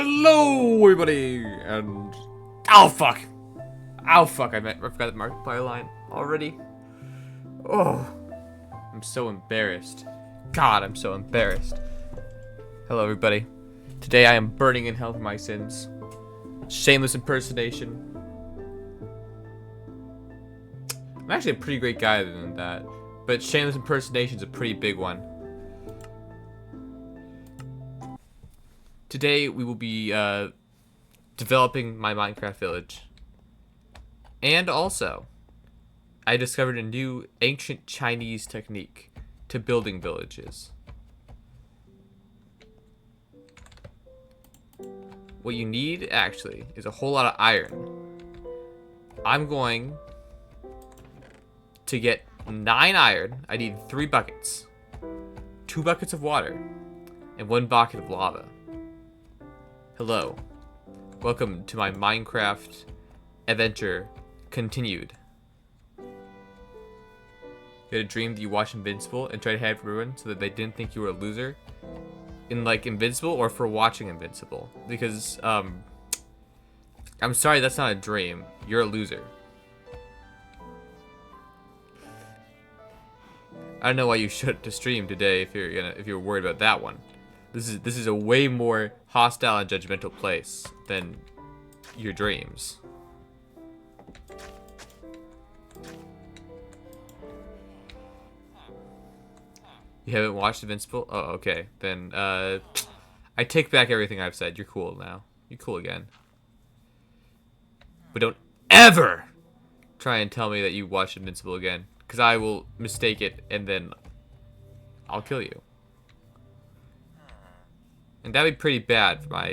Hello, everybody, and oh fuck, I forgot the Markiplier line already. Oh, I'm so embarrassed. God, I'm so embarrassed. Hello, everybody. Today I am burning in hell for my sins. Shameless impersonation. I'm actually a pretty great guy other than that, but shameless impersonation is a pretty big one. Today we will be developing my Minecraft village. And also, I discovered a new ancient Chinese technique to building villages. What you need, actually, is a whole lot of iron. I'm going to get 9 iron. I need 3 buckets. 2 buckets of water. And 1 bucket of lava. Hello. Welcome to my Minecraft adventure continued. You had a dream that you watched Invincible and tried to have everyone so that they didn't think you were a loser? In like Invincible or for watching Invincible? Because, I'm sorry, that's not a dream. You're a loser. I don't know why you shut to stream today if you're worried about that one. This is a way more hostile and judgmental place than your dreams. You haven't watched Invincible? Oh, okay. Then I take back everything I've said. You're cool now. You're cool again. But don't ever try and tell me that you watched Invincible again, because I will mistake it and then I'll kill you. And that'd be pretty bad for my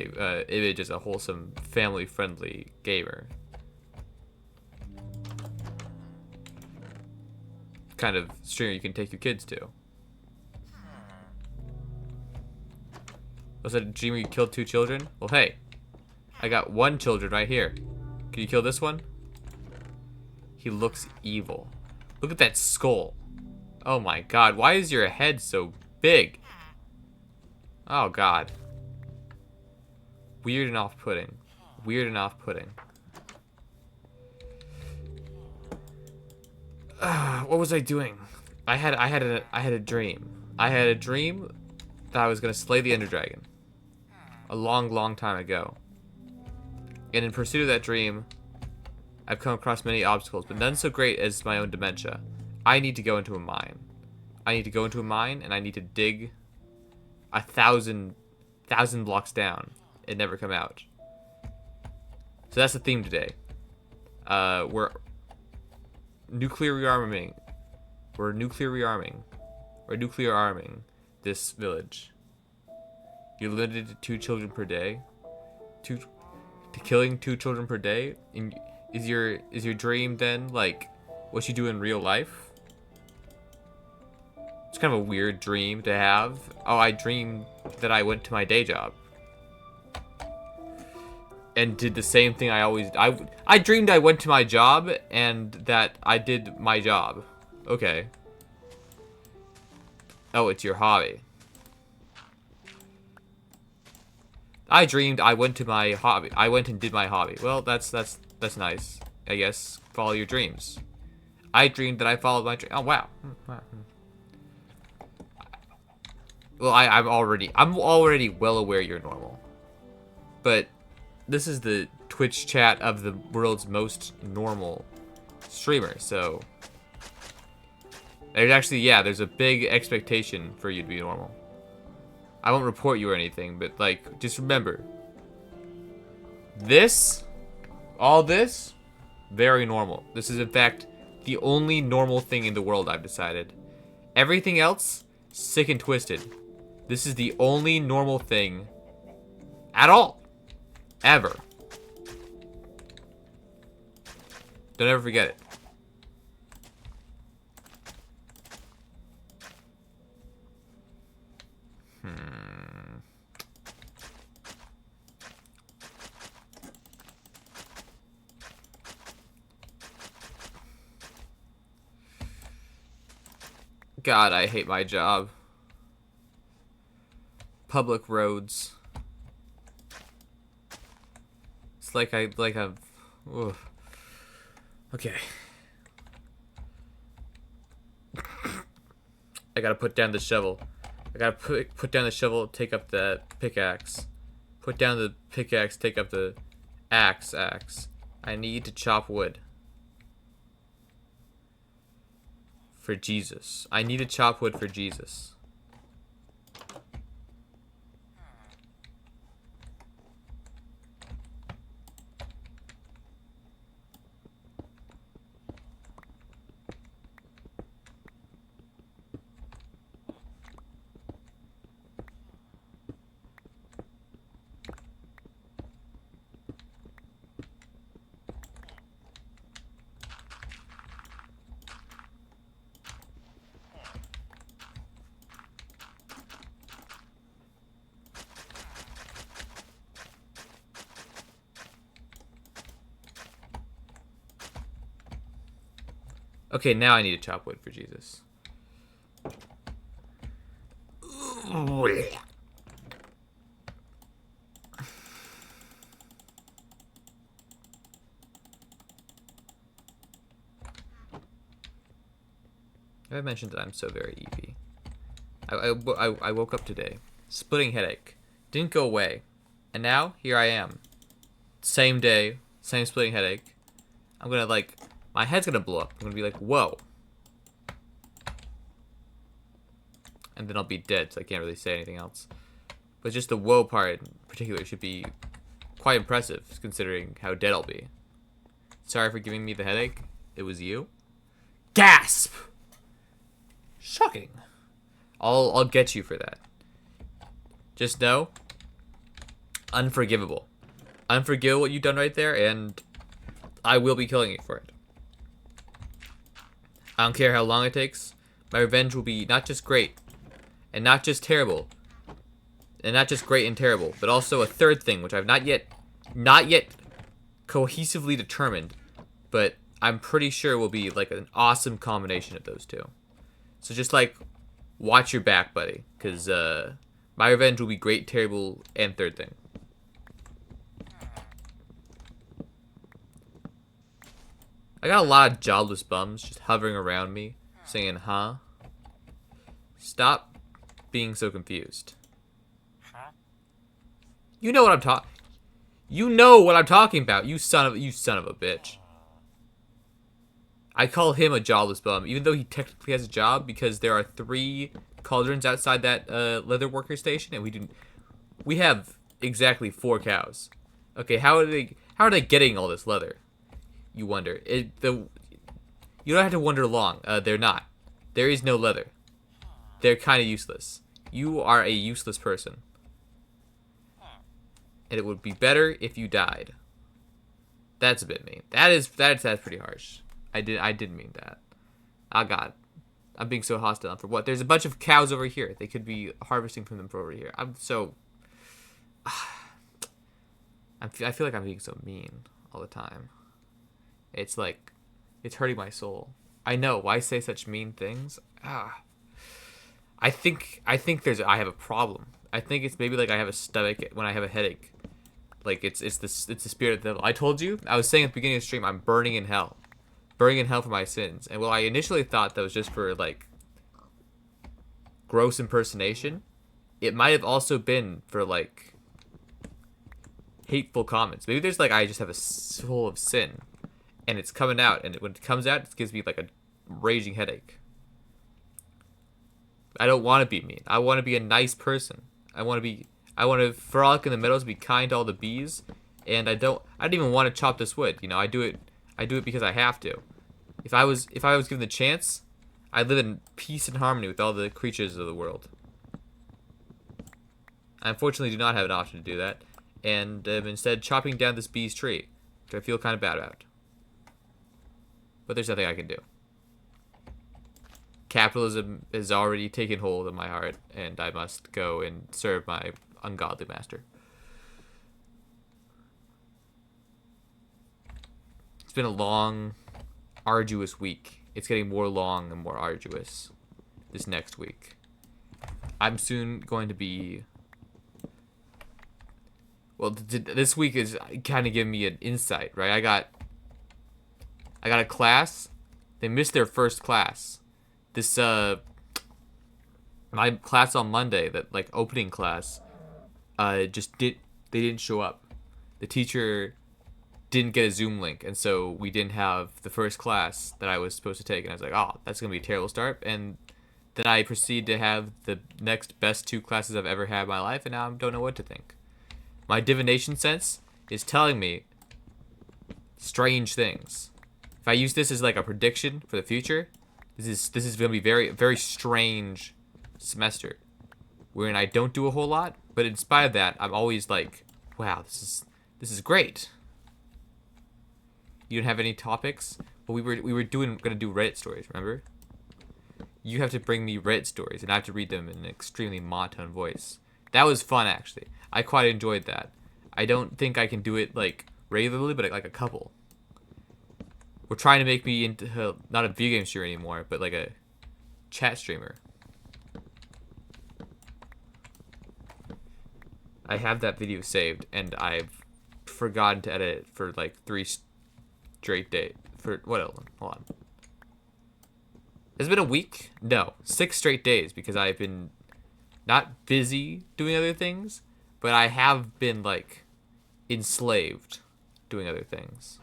image as a wholesome, family-friendly gamer. Kind of streamer you can take your kids to. Was that a dream where you killed 2 children? Well, hey, I got 1 children right here. Can you kill this one? He looks evil. Look at that skull. Oh my god, why is your head so big? Oh god. Weird and off-putting. Weird and off-putting. What was I doing? I had a dream. I had a dream that I was gonna slay the Ender Dragon. A long, long time ago. And in pursuit of that dream, I've come across many obstacles, but none so great as my own dementia. I need to go into a mine. I need to go into a mine, and I need to dig 1,000 blocks down and never come out. So that's the theme today. We're nuclear rearming. We're nuclear arming this village. You're limited to 2 children per day. To killing 2 children per day. And is your dream then like what you do in real life? It's kind of a weird dream to have. Oh, I dreamed that I went to my day job and did the same thing I dreamed I went to my job and that I did my job. Okay. Oh, it's your hobby. I dreamed I went to my hobby. I went and did my hobby. Well, that's nice. I guess follow your dreams. I dreamed that I followed my dream. Oh wow. Well, I'm already well aware you're normal. But this is the Twitch chat of the world's most normal streamer, so there's a big expectation for you to be normal. I won't report you or anything, but like, just remember, all this, very normal. This is in fact the only normal thing in the world, I've decided. Everything else, sick and twisted. This is the only normal thing at all. Ever. Don't ever forget it. God, I hate my job. Public roads. like I've. Oof. Okay. I gotta put down the shovel. I gotta put down the shovel, take up the pickaxe. Put down the pickaxe, take up the axe. I need to chop wood. For Jesus. I need to chop wood for Jesus. Okay, now I need to chop wood for Jesus. I mentioned that I'm so very EV. I woke up today, splitting headache, didn't go away, and now here I am. Same day, same splitting headache. I'm gonna like, my head's gonna blow up. I'm gonna be like, whoa. And then I'll be dead, so I can't really say anything else. But just the whoa part in particular should be quite impressive, considering how dead I'll be. Sorry for giving me the headache. It was you. Gasp! Shocking. I'll get you for that. Just know, unforgivable. Unforgivable what you've done right there, and I will be killing you for it. I don't care how long it takes. My revenge will be not just great, and not just terrible, and not just great and terrible, but also a third thing, which I've not yet cohesively determined, but I'm pretty sure will be like an awesome combination of those two. So just like, watch your back, buddy, because my revenge will be great, terrible, and third thing. I got a lot of jobless bums just hovering around me, saying, huh? Stop being so confused. You know what I'm talking. You know what I'm talking about. You son of a bitch. I call him a jobless bum, even though he technically has a job, because there are 3 cauldrons outside that leather worker station, and we have exactly 4 cows. Okay, how are they getting all this leather? You wonder. You don't have to wonder long. They're not. There is no leather. They're kind of useless. You are a useless person. And it would be better if you died. That's a bit mean. That's pretty harsh. I didn't mean that. Oh God, I'm being so hostile for what? There's a bunch of cows over here. They could be harvesting from them for over here. I feel like I'm being so mean all the time. It's like, it's hurting my soul. I know. Why say such mean things? I think I have a problem. I think it's maybe like I have a stomach when I have a headache. Like it's the spirit of the devil. I told you. I was saying at the beginning of the stream, I'm burning in hell for my sins. And well, I initially thought that was just for like gross impersonation. It might have also been for like hateful comments. Maybe there's like I just have a soul of sin, and it's coming out. And when it comes out, it gives me like a raging headache. I don't want to be mean. I want to be a nice person. I want to frolic in the meadows, be kind to all the bees, and I don't even want to chop this wood. You know, I do it because I have to. If I was given the chance, I'd live in peace and harmony with all the creatures of the world. I unfortunately do not have an option to do that, and am instead chopping down this bee's tree, which I feel kind of bad about. But there's nothing I can do. Capitalism has already taken hold of my heart, and I must go and serve my ungodly master. It's been a long, arduous week. It's getting more long and more arduous this next week. I'm soon going to be Well, this week is kind of giving me an insight, right? I got a class. They missed their first class. This my class on Monday, that like opening class, just they didn't show up. The teacher didn't get a Zoom link, and so we didn't have the first class that I was supposed to take. And I was like, oh, that's gonna be a terrible start. And then I proceed to have the next best 2 classes I've ever had in my life, and now I don't know what to think. My divination sense is telling me strange things. If I use this as like a prediction for the future, this is gonna be very strange semester, wherein I don't do a whole lot, but in spite of that, I'm always like, wow, this is great. You don't have any topics? Well, we were gonna do Reddit stories, remember? You have to bring me Reddit stories, and I have to read them in an extremely monotone voice. That was fun, actually. I quite enjoyed that. I don't think I can do it like regularly, but like a couple. We're trying to make me into not a video game streamer anymore, but like a chat streamer. I have that video saved, and I've forgotten to edit it for like 3 straight days. For what else? Hold on. Has it been a week? No, 6 straight days, because I've been not busy doing other things, but I have been like enslaved doing other things.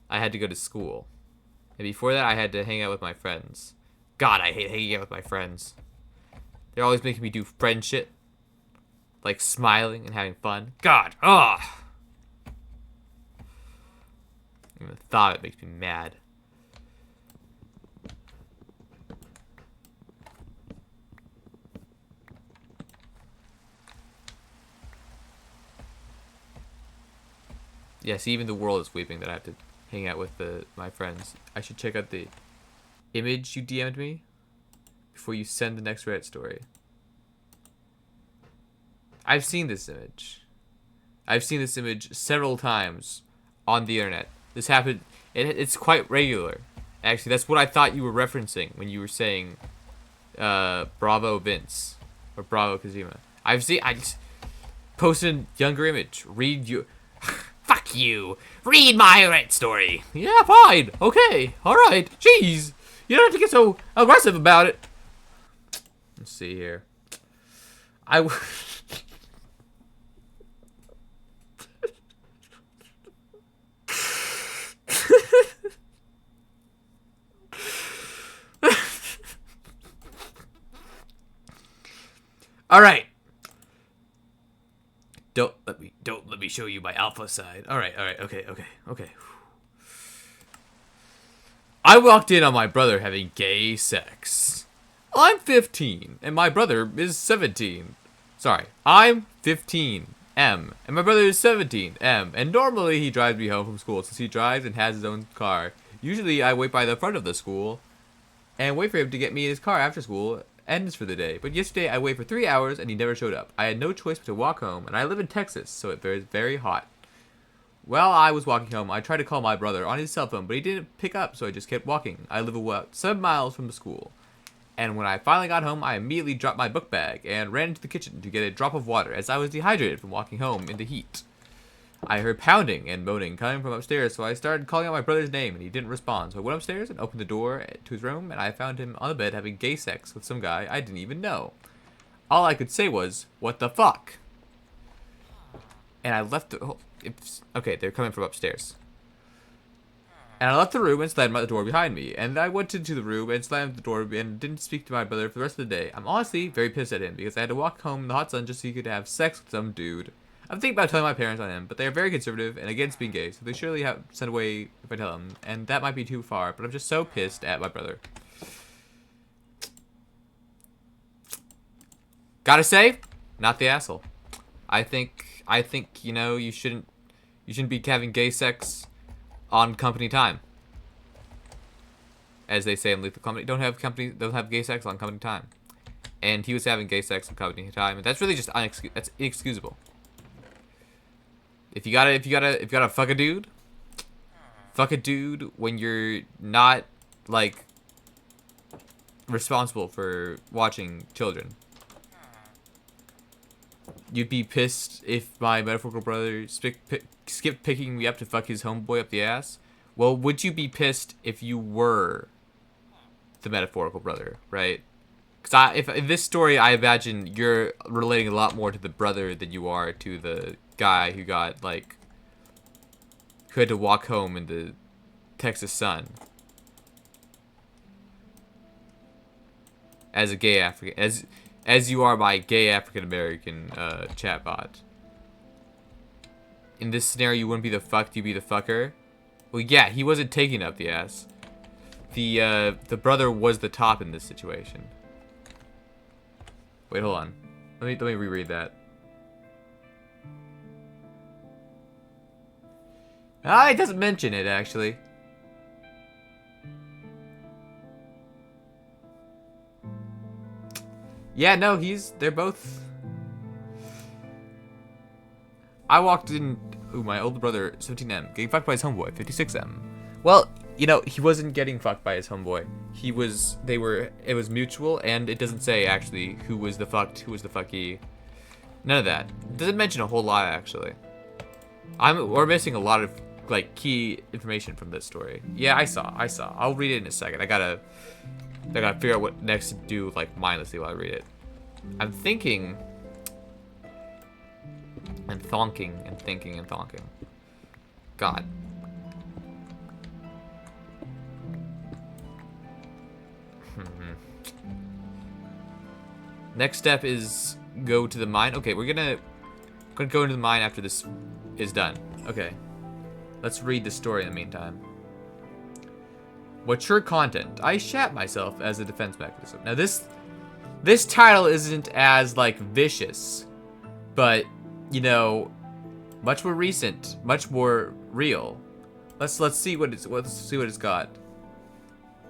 I had to go to school, and before that I had to hang out with my friends. God, I hate hanging out with my friends. They're always making me do friend shit, like smiling and having fun. God, ugh. Even the thought of it makes me mad. Yeah, see, even the world is weeping that I have to hang out with my friends. I should check out the image you DM'd me before you send the next Reddit story. I've seen this image. I've seen this image several times on the internet. This happened. It's quite regular. Actually, that's what I thought you were referencing when you were saying Bravo Vince or Bravo Kazima. I just posted a younger image. Read you. Fuck you. Read my Reddit story. Yeah, fine. Okay. All right. Jeez. You don't have to get so aggressive about it. Let's see here. All right. Don't let me show you my alpha side. All right. Okay. I walked in on my brother having gay sex. I'm 15 and my brother is 17. Sorry, I'm 15 M and my brother is 17 M, and normally he drives me home from school since he drives and has his own car. Usually I wait by the front of the school and wait for him to get me in his car after school ends for the day. But yesterday I waited for 3 hours and he never showed up. I had no choice but to walk home, and I live in Texas, so it was very hot. While I was walking home, I tried to call my brother on his cell phone, but he didn't pick up, so I just kept walking. I live about 7 miles from the school. And when I finally got home, I immediately dropped my book bag and ran into the kitchen to get a drop of water, as I was dehydrated from walking home in the heat. I heard pounding and moaning coming from upstairs, so I started calling out my brother's name, and he didn't respond. So I went upstairs and opened the door to his room, and I found him on the bed having gay sex with some guy I didn't even know. All I could say was, "What the fuck?" And I left the... okay, they're coming from upstairs. And I left the room and slammed the door behind me. And I went into the room and slammed the door and didn't speak to my brother for the rest of the day. I'm honestly very pissed at him because I had to walk home in the hot sun just so he could have sex with some dude. I'm thinking about telling my parents on him, but they are very conservative and against being gay, so they surely have sent away if I tell them. And that might be too far, but I'm just so pissed at my brother. Gotta say, not the asshole. I think you know, you shouldn't be having gay sex on company time. As they say in Lethal Company, don't have gay sex on company time. And he was having gay sex on company time, and that's really just that's inexcusable. If you gotta fuck a dude when you're not like responsible for watching children. you'd be pissed if my metaphorical brother skipped picking me up to fuck his homeboy up the ass. Well, would you be pissed if you were the metaphorical brother, right? Because if in this story, I imagine you're relating a lot more to the brother than you are to the guy who got, like, who had to walk home in the Texas sun. As a gay African, as you are my gay African American chatbot. In this scenario, you wouldn't be the fucked, you'd be the fucker. Well, yeah, he wasn't taking up the ass. The brother was the top in this situation. Wait, hold on. Let me reread that. Ah, it doesn't mention it actually. Yeah, no, they're both. I walked in. Ooh, my older brother, 17M, getting fucked by his homeboy, 56M. Well, you know, he wasn't getting fucked by his homeboy. It was mutual, and it doesn't say, actually, who was the fucked, who was the fucky. None of that. It doesn't mention a whole lot, actually. We're missing a lot of, like, key information from this story. Yeah, I saw. I'll read it in a second. I gotta figure out what next to do, like, mindlessly while I read it. I'm thinking... and thonking and thinking and thonking. God. Next step is go to the mine. Okay, we're gonna go into the mine after this is done. Okay. Let's read the story in the meantime. Mature content. I shat myself as a defense mechanism. Now this title isn't as, like, vicious, but, you know, much more recent, much more real. Let's see what it's got.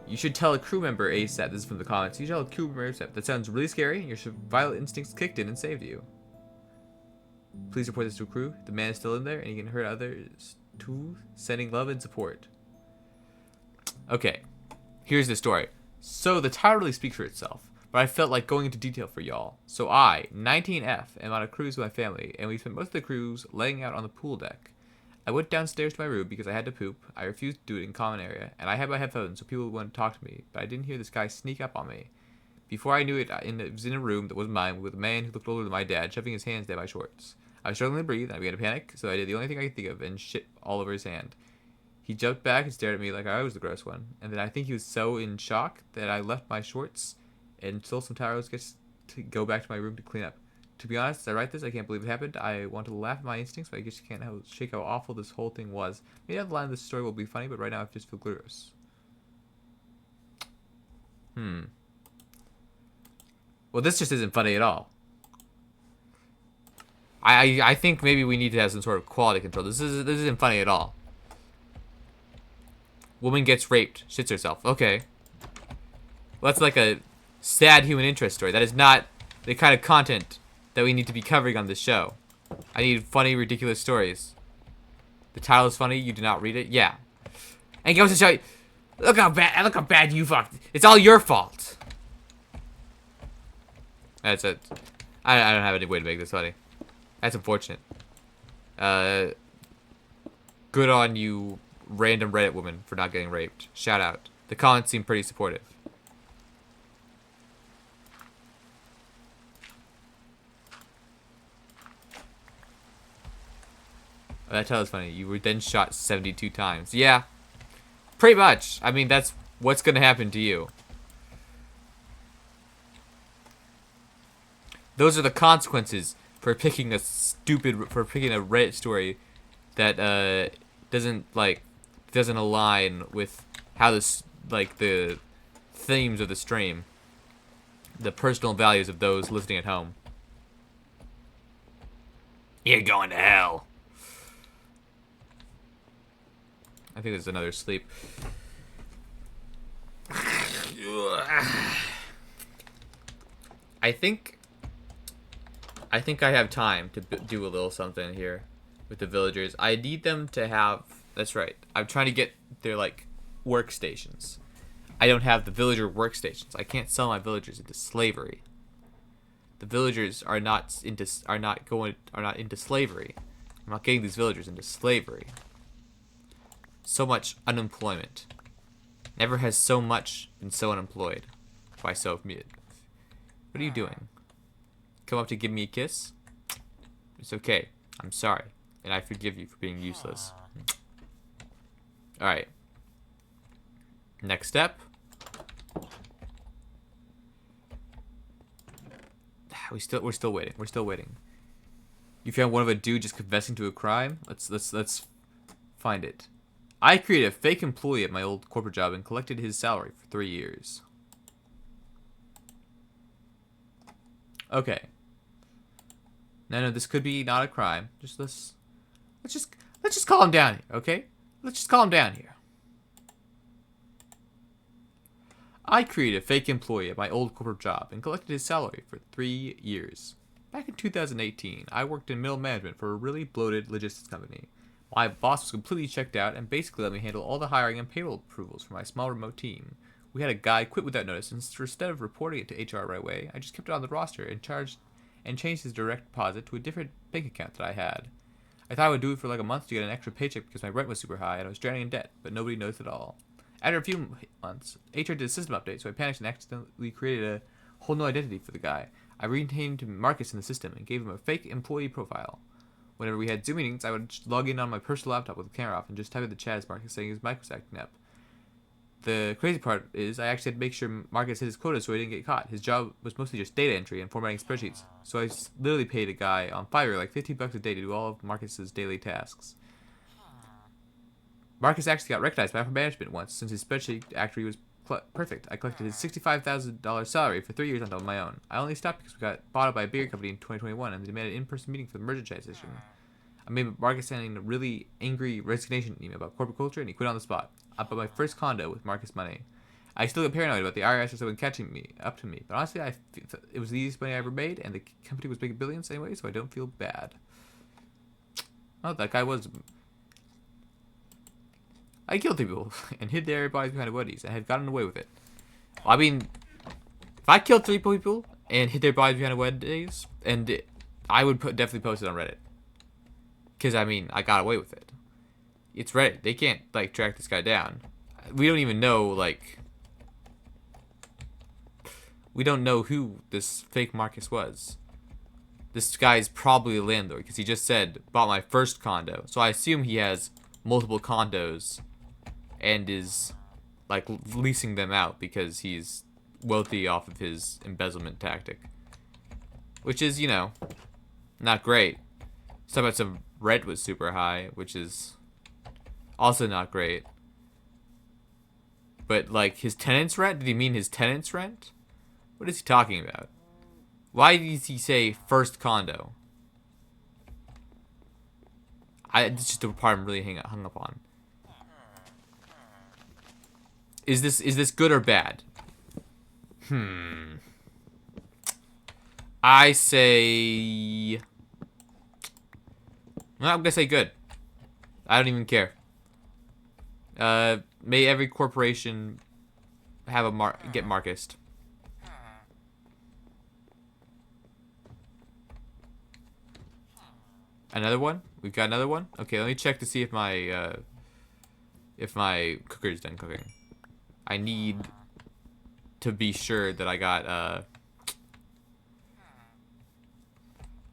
You should tell a crew member ASAP. This is from the comments. You should tell a crew member ASAP. That sounds really scary, and your survival instincts kicked in and saved you. Please report this to a crew. The man is still in there, and he can hurt others too. Sending love and support. Okay, here's the story. So the title really speaks for itself, but I felt like going into detail for y'all. So I, 19F, am on a cruise with my family, and we spent most of the cruise laying out on the pool deck. I went downstairs to my room because I had to poop. I refused to do it in common area, and I had my headphones so people wouldn't talk to me, but I didn't hear this guy sneak up on me. Before I knew it, it was in a room that was mine with a man who looked older than my dad, shoving his hands down my shorts. I was struggling to breathe, and I began to panic, so I did the only thing I could think of, and shit all over his hand. He jumped back and stared at me like I was the gross one, and then I think he was so in shock that I left my shorts and stole some towels just to go back to my room to clean up. To be honest, as I write this, I can't believe it happened. I want to laugh at my instincts, but I guess you can't shake how awful this whole thing was. Maybe down the line this story will be funny, but right now I just feel gross. Well, this just isn't funny at all. I think maybe we need to have some sort of quality control. This isn't funny at all. Woman gets raped, shits herself. Okay. Well, that's like a sad human interest story. That is not the kind of content that we need to be covering on this show. I need funny, ridiculous stories. The title is funny. You do not read it. Yeah. And it goes to show you. Look how bad you fucked. It's all your fault. That's it. I don't have any way to make this funny. That's unfortunate. Good on you, random Reddit woman, for not getting raped. Shout out. The comments seem pretty supportive. Oh, that title is funny. You were then shot 72 times. Yeah. Pretty much. I mean, that's what's gonna happen to you. Those are the consequences for picking a Reddit story that doesn't align with how this, like, the themes of the stream, the personal values of those listening at home. You're going to hell. I think there's another sleep. I think I have time to do a little something here with the villagers. I need them to have... That's right. I'm trying to get their, like, workstations. I don't have the villager workstations. I can't sell my villagers into slavery. The villagers are not into slavery. I'm not getting these villagers into slavery. So much unemployment. Never has so much been so unemployed. Why so mute? What are you doing? Come up to give me a kiss? It's okay. I'm sorry. And I forgive you for being useless. Alright. Next step. We're still waiting. We're still waiting. You found one of a dude just confessing to a crime? Let's find it. I created a fake employee at my old corporate job and collected his salary for 3 years. Okay. No, this could be not a crime. Let's just calm down here, okay? Let's just calm down here. I created a fake employee at my old corporate job and collected his salary for 3 years. Back in 2018, I worked in middle management for a really bloated logistics company. My boss was completely checked out and basically let me handle all the hiring and payroll approvals for my small remote team. We had a guy quit without notice, and instead of reporting it to HR right away, I just kept it on the roster and changed his direct deposit to a different bank account that I had. I thought I would do it for like a month to get an extra paycheck because my rent was super high and I was drowning in debt, but nobody noticed at all. After a few months, HR did a system update, so I panicked and accidentally created a whole new identity for the guy. I renamed Marcus in the system and gave him a fake employee profile. Whenever we had Zoom meetings, I would log in on my personal laptop with the camera off and just type in the chat as Marcus saying his mic was acting up. The crazy part is I actually had to make sure Marcus hit his quota so he didn't get caught. His job was mostly just data entry and formatting spreadsheets, so I literally paid a guy on Fiverr like $15 a day to do all of Marcus's daily tasks. Marcus actually got recognized by upper management once since his spreadsheet actually was perfect. I collected his $65,000 salary for 3 years on my own. I only stopped because we got bought up by a bigger company in 2021 and they demanded an in-person meeting for the merger transition. I made Marcus sending a really angry resignation email about corporate culture and he quit on the spot. I bought my first condo with Marcus money. I still get paranoid about the IRS or someone catching me up to me, but honestly, it was the easiest money I ever made, and the company was making billions anyway, so I don't feel bad. Oh, that guy was. I killed people and hid their bodies behind bodies and had gotten away with it. Well, I mean, if I killed 3 people and hid their bodies behind bodies, I would definitely post it on Reddit, because I mean, I got away with it. It's Reddit. They can't like track this guy down. We don't even know like. We don't know who this fake Marcus was. This guy's probably a landlord because he just said, bought my first condo. So I assume he has multiple condos and is like leasing them out because he's wealthy off of his embezzlement tactic. Which is, you know, not great. Some rent was super high, which is also not great. But like his tenant's rent? Did he mean his tenant's rent? What is he talking about? Why does he say first condo? This is just the part I'm really hung up on. Is this good or bad? I say. Well, I'm gonna say good. I don't even care. May every corporation have get Marcused. Another one? We've got another one? Okay, let me check to see if my cooker's done cooking. I need to be sure that I got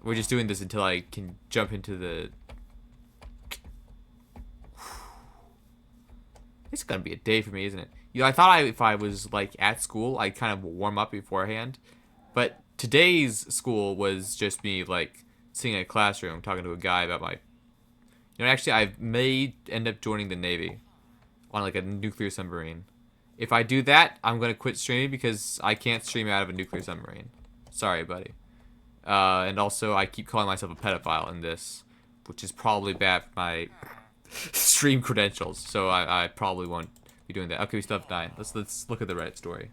we're just doing this until I can jump into the. It's gonna be a day for me, isn't it? You know, I thought if I was like at school, I'd kind of warm up beforehand, but today's school was just me like sitting in a classroom talking to a guy about my. You know, actually, I may end up joining the Navy on like a nuclear submarine. If I do that, I'm gonna quit streaming because I can't stream out of a nuclear submarine. Sorry, buddy. And also, I keep calling myself a pedophile in this, which is probably bad for my stream credentials. So I probably won't be doing that. Okay, we still have 9. Let's look at the Reddit story.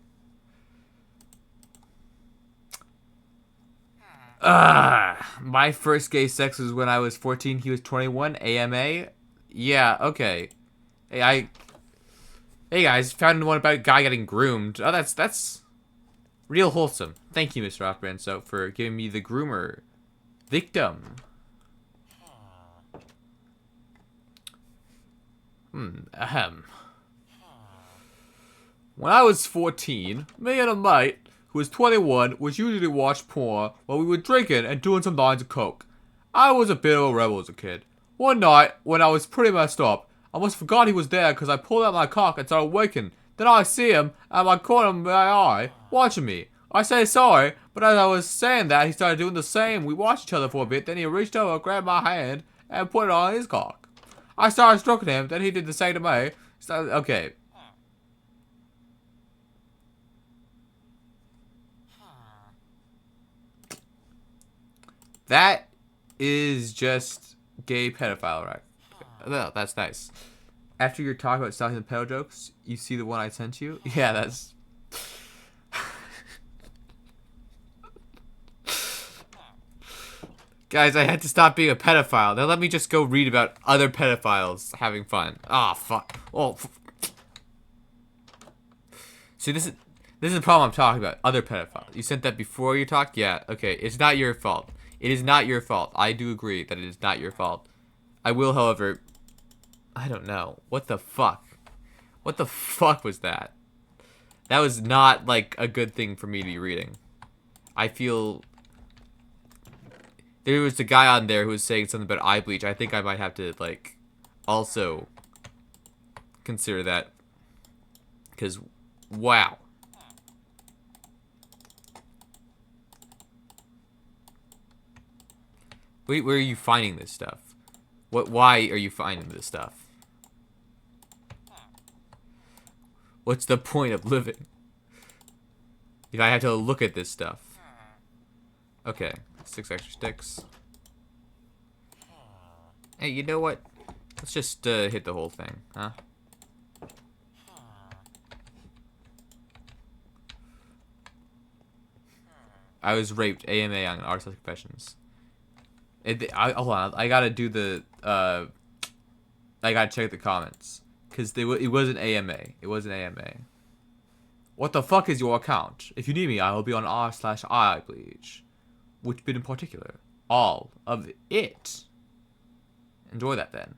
My first gay sex was when I was 14. He was 21. AMA. Yeah. Okay. Hey guys, found one about a guy getting groomed. Oh, that's Real wholesome. Thank you, Mr. Off-Brand Soap, for giving me the groomer. Victim. Ahem. When I was 14, me and a mate, who was 21, would usually watch porn while we were drinking and doing some lines of coke. I was a bit of a rebel as a kid. One night, when I was pretty messed up, I almost forgot he was there because I pulled out my cock and started waking. Then I see him at my corner of my eye, watching me. I say sorry, but as I was saying that, he started doing the same. We watched each other for a bit, then he reached over, grabbed my hand, and put it on his cock. I started stroking him, then he did the same to me. Okay. That is just gay pedophile, right? No, that's nice. After your talk about stalking the pedo jokes, you see the one I sent you? Yeah, that's... Guys, I had to stop being a pedophile. Now let me just go read about other pedophiles having fun. Ah, fuck. Oh. See, this is the problem I'm talking about. Other pedophiles. You sent that before you talked? Yeah, okay. It's not your fault. It is not your fault. I do agree that it is not your fault. I will, however... I don't know. What the fuck? What the fuck was that? That was not, like, a good thing for me to be reading. I feel... There was a guy on there who was saying something about eye bleach. I think I might have to, like, also consider that. Because, wow. Wait, where are you finding this stuff? Why are you finding this stuff? What's the point of living if I have to look at this stuff? Okay, 6 extra sticks. Hey, you know what? Let's just hit the whole thing, huh? I was raped. AMA on RSS Confessions. Hold on. I gotta do the. I gotta check the comments because it wasn't AMA. It wasn't AMA. What the fuck is your account? If you need me, I will be on r/eyebleach. Which bit in particular? All of it. Enjoy that then.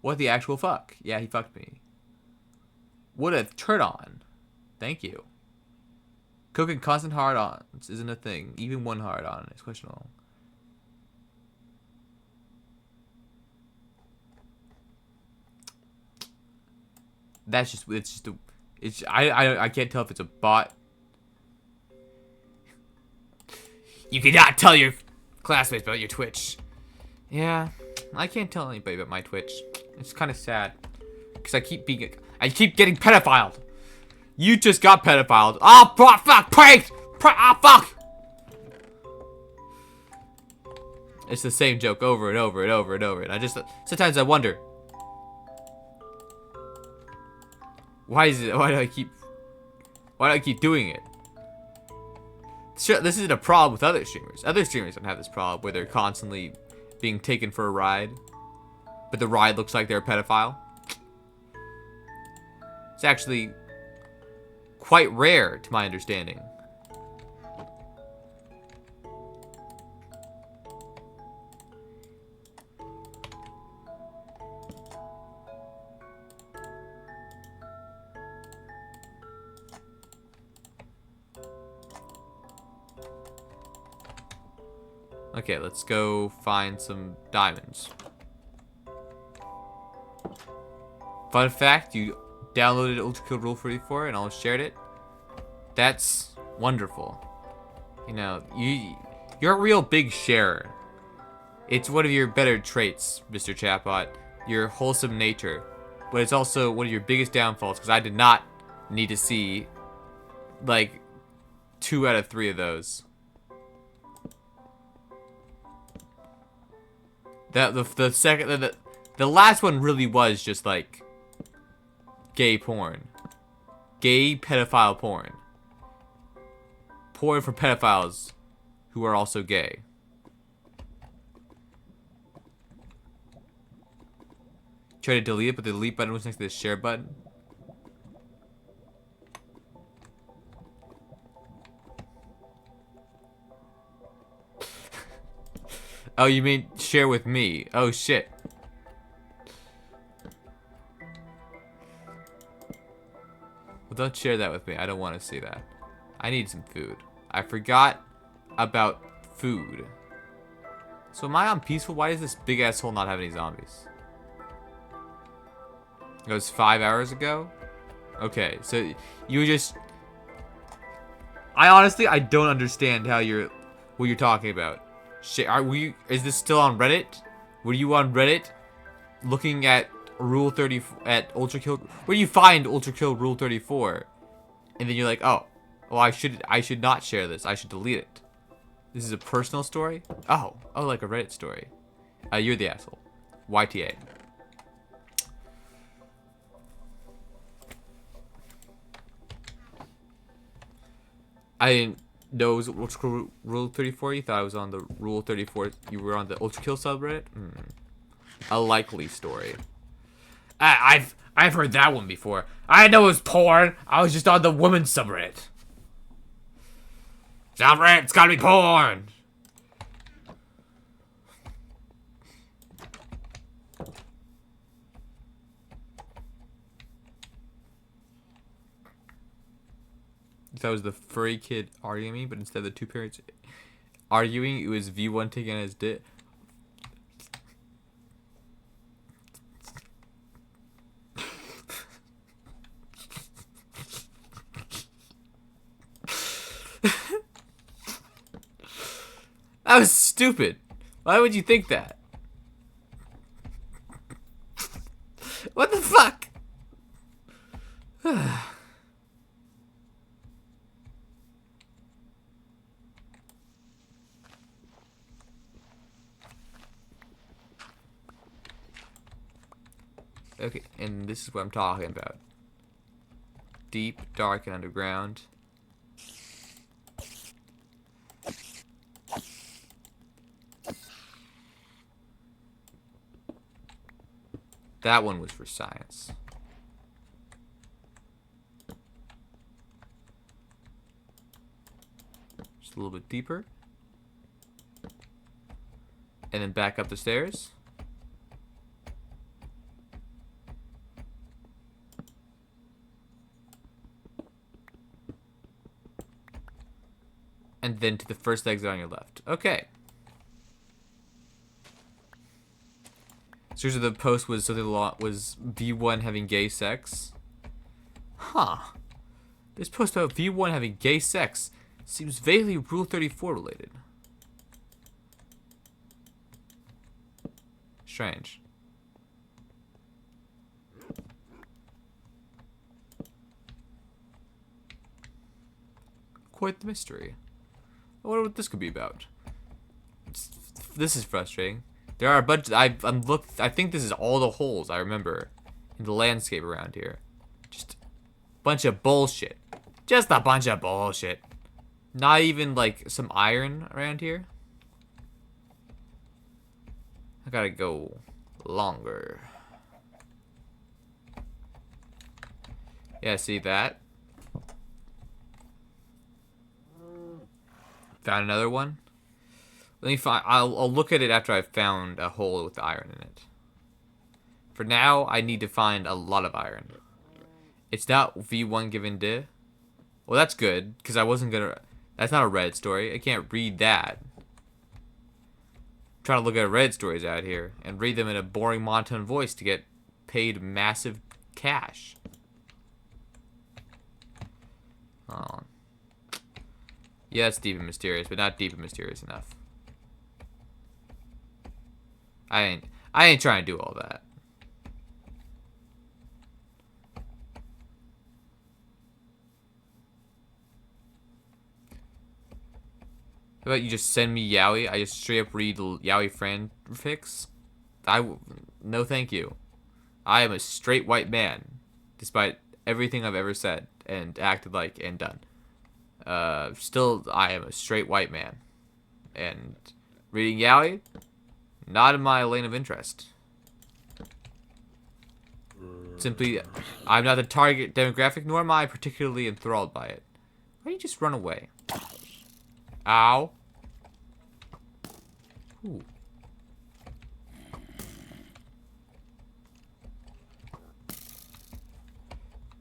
What the actual fuck? Yeah, he fucked me. What a turn on. Thank you. Cooking constant hard-ons isn't a thing. Even one hard-on is questionable. That's just, I can't tell if it's a bot. You cannot tell your classmates about your Twitch. Yeah, I can't tell anybody about my Twitch. It's kind of sad. Because I keep getting pedophiled. You just got pedophiled. Oh, fuck, pranked! Fuck! It's the same joke over and over and over and over. And sometimes I wonder. Why do I keep doing it? Sure, this isn't a problem with other streamers. Other streamers don't have this problem where they're constantly being taken for a ride, but the ride looks like they're a pedophile. It's actually quite rare, to my understanding. Okay, let's go find some diamonds. Fun fact, you downloaded Ultra Kill Rule 34 and almost shared it. That's wonderful. You know, you're a real big sharer. It's one of your better traits, Mr. Chatbot. Your wholesome nature. But it's also one of your biggest downfalls, because I did not need to see, like, 2 out of 3 of those. The last one really was just like gay porn. Gay pedophile porn. Porn for pedophiles who are also gay. Try to delete it, but the delete button was next to the share button. Oh, you mean share with me? Oh shit. Well, don't share that with me. I don't want to see that. I need some food. I forgot about food. So am I on peaceful? Why does this big asshole not have any zombies? It was 5 hours ago? Okay, so you just... I honestly, I don't understand how what you're talking about. Shit, is this still on Reddit? Were you on Reddit looking at Rule 30, at Ultra Kill? Where do you find Ultra Kill Rule 34? And then you're like, oh, well, I should not share this. I should delete it. This is a personal story? Oh, like a Reddit story. You're the asshole. YTA. I didn't know it was Ultra Kill Rule 34. You thought I was on the Rule 34. You were on the Ultra Kill subreddit? A likely story. I've heard that one before. I didn't know it was porn. I was just on the women's subreddit. Subreddit, it's gotta be porn. That was the furry kid arguing me, but instead of the two parents arguing, it was V1 taking his dick. That was stupid. Why would you think that? What the fuck? Okay, and this is what I'm talking about. Deep, dark, and underground. That one was for science. Just a little bit deeper. And then back up the stairs. And then to the first exit on your left. Okay. Seriously, the post was something was V1 having gay sex. Huh. This post about V1 having gay sex seems vaguely Rule 34 related. Strange. Quite the mystery. I wonder what this could be about. This is frustrating. There are a bunch. I think this is all the holes I remember in the landscape around here. Just a bunch of bullshit. Just a bunch of bullshit. Not even like some iron around here. I gotta go longer. Yeah, see that? Found another one. Let me find. I'll look at it after I've found a hole with the iron in it. For now, I need to find a lot of iron. It's not V1 given di. Well, that's good because I wasn't gonna. That's not a Reddit story. I can't read that. I'm trying to look at Reddit stories out here and read them in a boring monotone voice to get paid massive cash. Oh. Yeah, it's deep and mysterious, but not deep and mysterious enough. I ain't trying to do all that. How about you just send me yaoi? I just straight up read yaoi fanfics? No thank you. I am a straight white man, despite everything I've ever said and acted like and done. Still, I am a straight white man. And reading yaoi? Not in my lane of interest. Simply, I'm not the target demographic, nor am I particularly enthralled by it. Why don't you just run away? Ow. Ooh.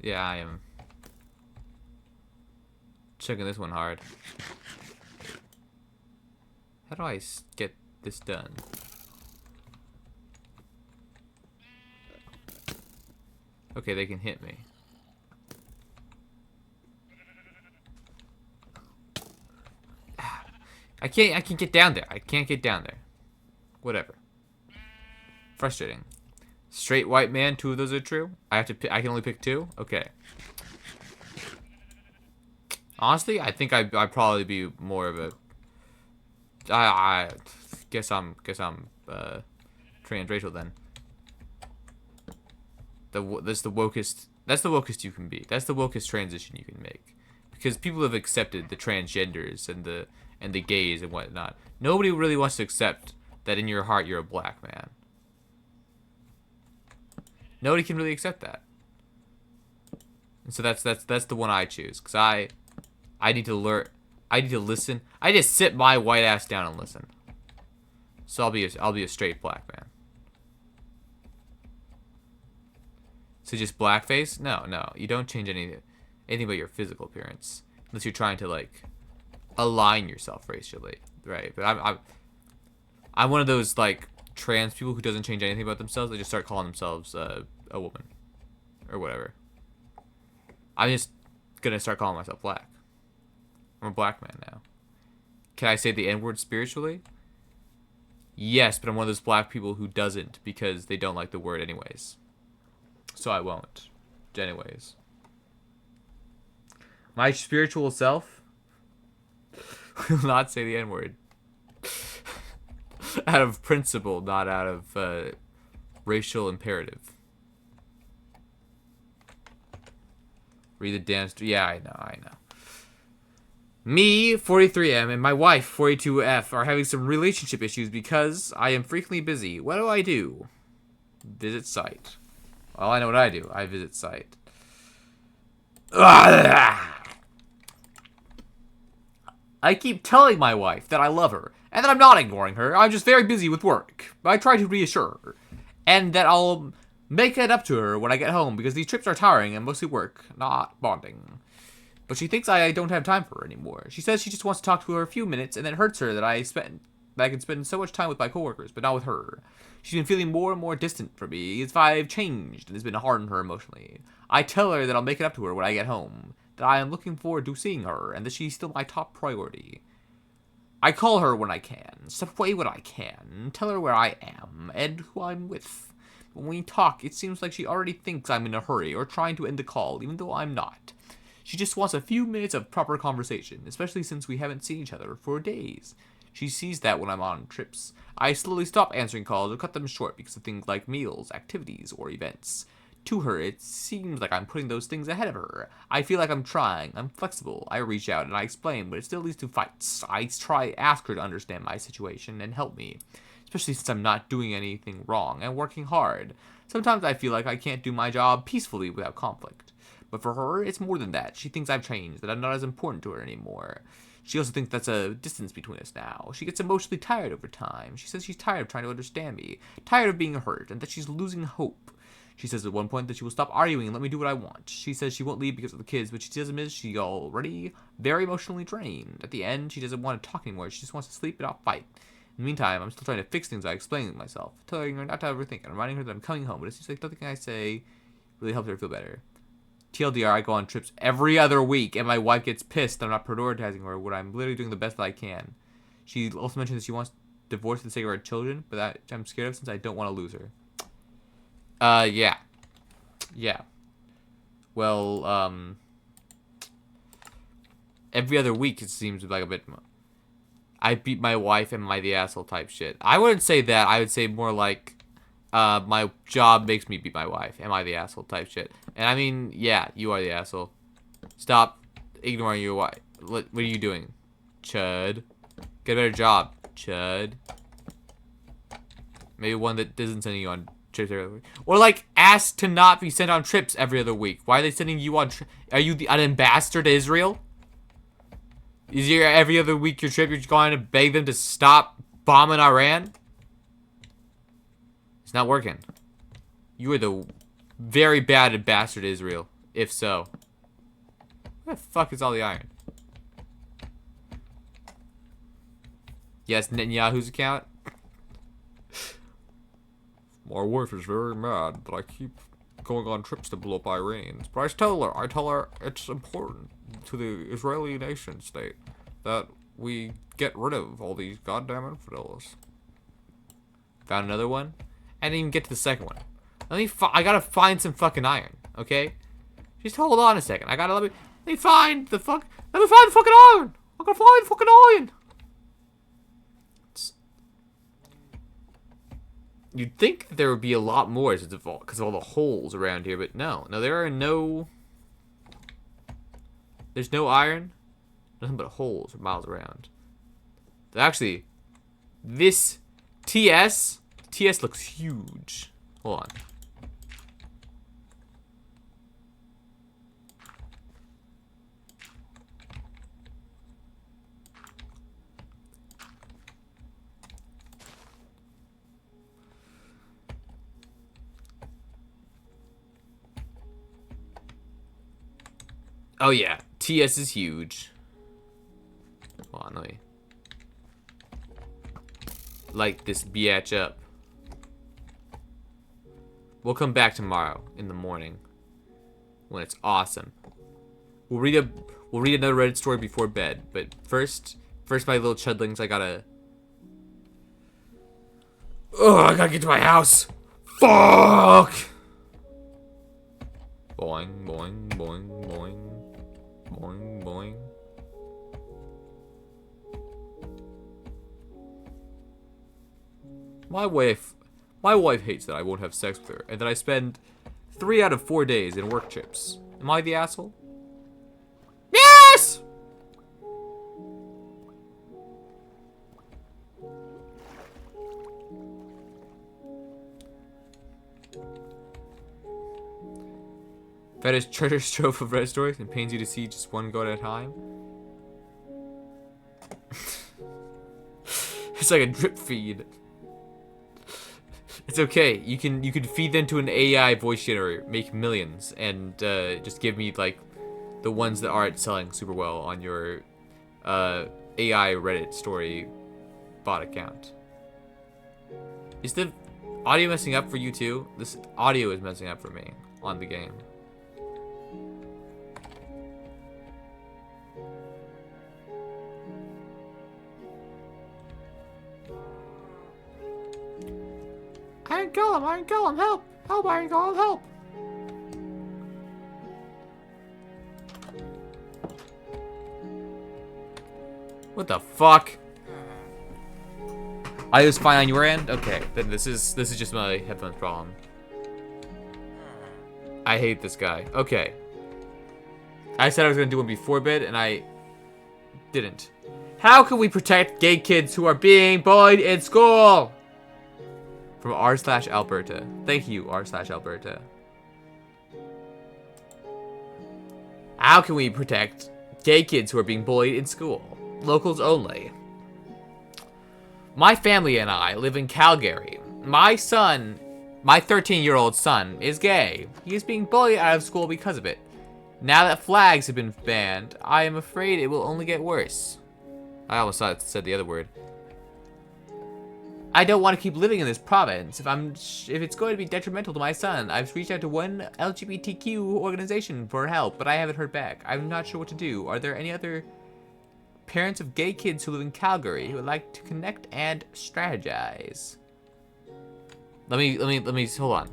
Yeah, I am checking this one hard. How do I get this done? Okay, they can hit me. I can't get down there. I can't get down there. Whatever. Frustrating. Straight white man, 2 of those are true. I can only pick 2? Okay. Honestly, I think I'd probably be more of a I guess I'm transracial then. That's the wokest you can be. That's the wokest transition you can make. Because people have accepted the transgenders and the gays and whatnot. Nobody really wants to accept that in your heart you're a black man. Nobody can really accept that. And so that's the one I choose. Cause I need to learn. I need to listen. I just sit my white ass down and listen. So I'll be a straight black man. So just blackface? No. You don't change anything but your physical appearance, unless you're trying to like align yourself racially, right? But I'm one of those like trans people who doesn't change anything about themselves. They just start calling themselves a woman or whatever. I'm just gonna start calling myself black. I'm a black man now. Can I say the N-word spiritually? Yes, but I'm one of those black people who doesn't because they don't like the word anyways. So I won't. Anyways. My spiritual self will not say the N-word. Out of principle, not out of racial imperative. Read the dance. Yeah, I know. Me, 43M, and my wife, 42F, are having some relationship issues because I am frequently busy. What do I do? Visit site. Well, I know what I do. I visit site. I keep telling my wife that I love her, and that I'm not ignoring her. I'm just very busy with work. I try to reassure her, and that I'll make it up to her when I get home, because these trips are tiring and mostly work, not bonding. But she thinks I don't have time for her anymore. She says she just wants to talk to her a few minutes, and it hurts her that I can spend so much time with my coworkers, but not with her. She's been feeling more and more distant from me, as if I've changed, and it's been hard on her emotionally. I tell her that I'll make it up to her when I get home, that I am looking forward to seeing her, and that she's still my top priority. I call her when I can, step away when I can, tell her where I am, and who I'm with. But when we talk, it seems like she already thinks I'm in a hurry, or trying to end the call, even though I'm not. She just wants a few minutes of proper conversation, especially since we haven't seen each other for days. She sees that when I'm on trips. I slowly stop answering calls or cut them short because of things like meals, activities, or events. To her, it seems like I'm putting those things ahead of her. I feel like I'm trying. I'm flexible. I reach out and I explain, but it still leads to fights. I ask her to understand my situation and help me, especially since I'm not doing anything wrong and working hard. Sometimes I feel like I can't do my job peacefully without conflict. But for her, it's more than that. She thinks I've changed, that I'm not as important to her anymore. She also thinks that's a distance between us now. She gets emotionally tired over time. She says she's tired of trying to understand me, tired of being hurt, and that she's losing hope. She says at one point that she will stop arguing and let me do what I want. She says she won't leave because of the kids, but she doesn't miss. She's already very emotionally drained. At the end, she doesn't want to talk anymore. She just wants to sleep and not fight. In the meantime, I'm still trying to fix things by explaining to myself, telling her not to overthink, and reminding her that I'm coming home, but it seems like nothing I say really helps her feel better. TLDR, I go on trips every other week, and my wife gets pissed that I'm not prioritizing her when I'm literally doing the best that I can. She also mentioned that she wants divorce for the sake of her children, but that I'm scared of since I don't want to lose her. Yeah. Well, every other week it seems like a bit. I beat my wife, am I the asshole type shit. I wouldn't say that. I would say more like, my job makes me beat my wife. Am I the asshole type shit? And I mean, yeah, you are the asshole. Stop ignoring your wife. What are you doing? Chud. Get a better job, Chud. Maybe one that isn't sending you on trips every other week. Or like, ask to not be sent on trips every other week. Why are they sending you on trips? Are you an ambassador to Israel? Is your every other week your trip, you're just going to beg them to stop bombing Iran? It's not working. You are the very bad ambassador to Israel. If so. Where the fuck is all the iron? Yes, Netanyahu's account. My wife is very mad that I keep going on trips to blow up Iran's. But I tell her it's important to the Israeli nation state that we get rid of all these goddamn infidels. Found another one. I didn't even get to the second one. I gotta find some fucking iron, okay? Just hold on a second. Let me find the fucking iron. I'm gonna find the fucking iron. You'd think there would be a lot more because of all the holes around here, but no. No, there are no... There's no iron. Nothing but holes for miles around. Actually, this TS looks huge. Hold on. Oh yeah, TS is huge. Hold on, let me light this biatch up. We'll come back tomorrow in the morning when it's awesome. We'll read another Reddit story before bed, but first my little chudlings, I gotta get to my house. Fuck! Boing, boing, boing, boing. Boing, boing. My wife hates that I won't have sex with her, and that I spend 3 out of 4 days in work trips. Am I the asshole? Yes! Fetish treasure trove of red stories and pains you to see just one go at a time. It's like a drip feed. It's okay. You can feed them to an AI voice generator, make millions, and just give me like the ones that aren't selling super well on your AI Reddit story bot account. Is the audio messing up for you too? This audio is messing up for me on the game. Iron Golem, help! Help, Iron Golem, help! What the fuck? Audio's fine on your end? Okay, then this is just my headphones problem. I hate this guy. Okay. I said I was gonna do one before bed, and I didn't. How can we protect gay kids who are being bullied in school? From r/Alberta. Thank you, r/Alberta. How can we protect gay kids who are being bullied in school? Locals only. My family and I live in Calgary. My 13-year-old son, is gay. He is being bullied out of school because of it. Now that flags have been banned, I am afraid it will only get worse. I almost said the other word. I don't want to keep living in this province. If it's going to be detrimental to my son, I've reached out to one LGBTQ organization for help, but I haven't heard back. I'm not sure what to do. Are there any other parents of gay kids who live in Calgary who would like to connect and strategize? Let me hold on.